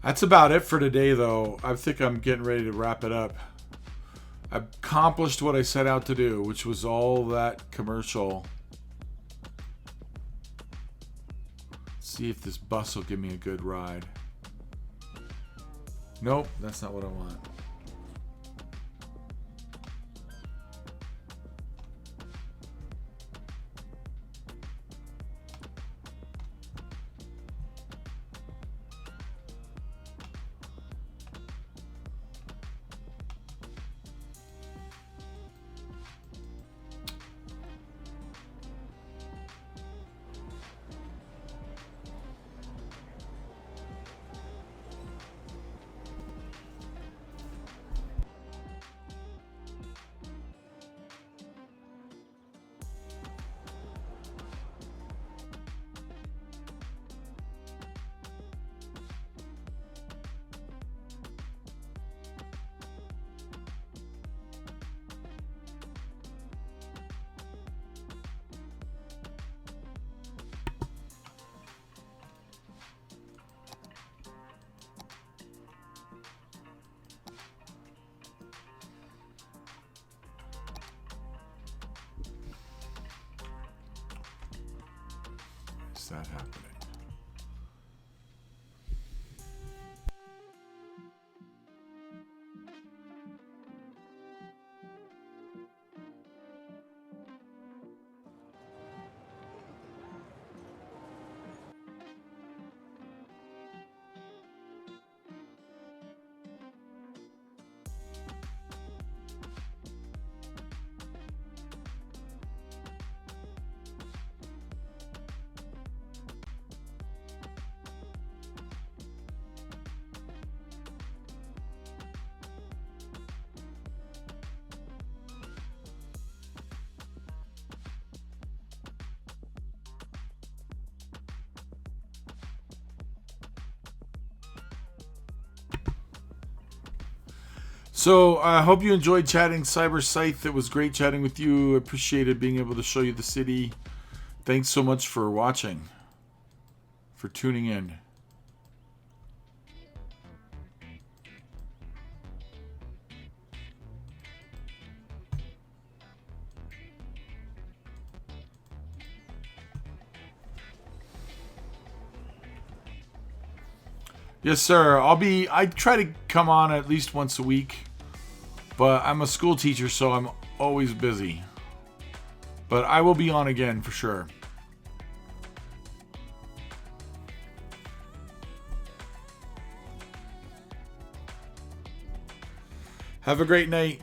That's about it for today, though. I think I'm getting ready to wrap it up. I accomplished what I set out to do, which was all that commercial. See if this bus will give me a good ride. Nope, that's not what I want. Is that happening? So I hope you enjoyed chatting Cyber Scythe. It was great chatting with you. Appreciated being able to show you the city. Thanks so much for watching, for tuning in. Yes, sir. I try to come on at least once a week, but I'm a school teacher, so I'm always busy. But I will be on again for sure. Have a great night.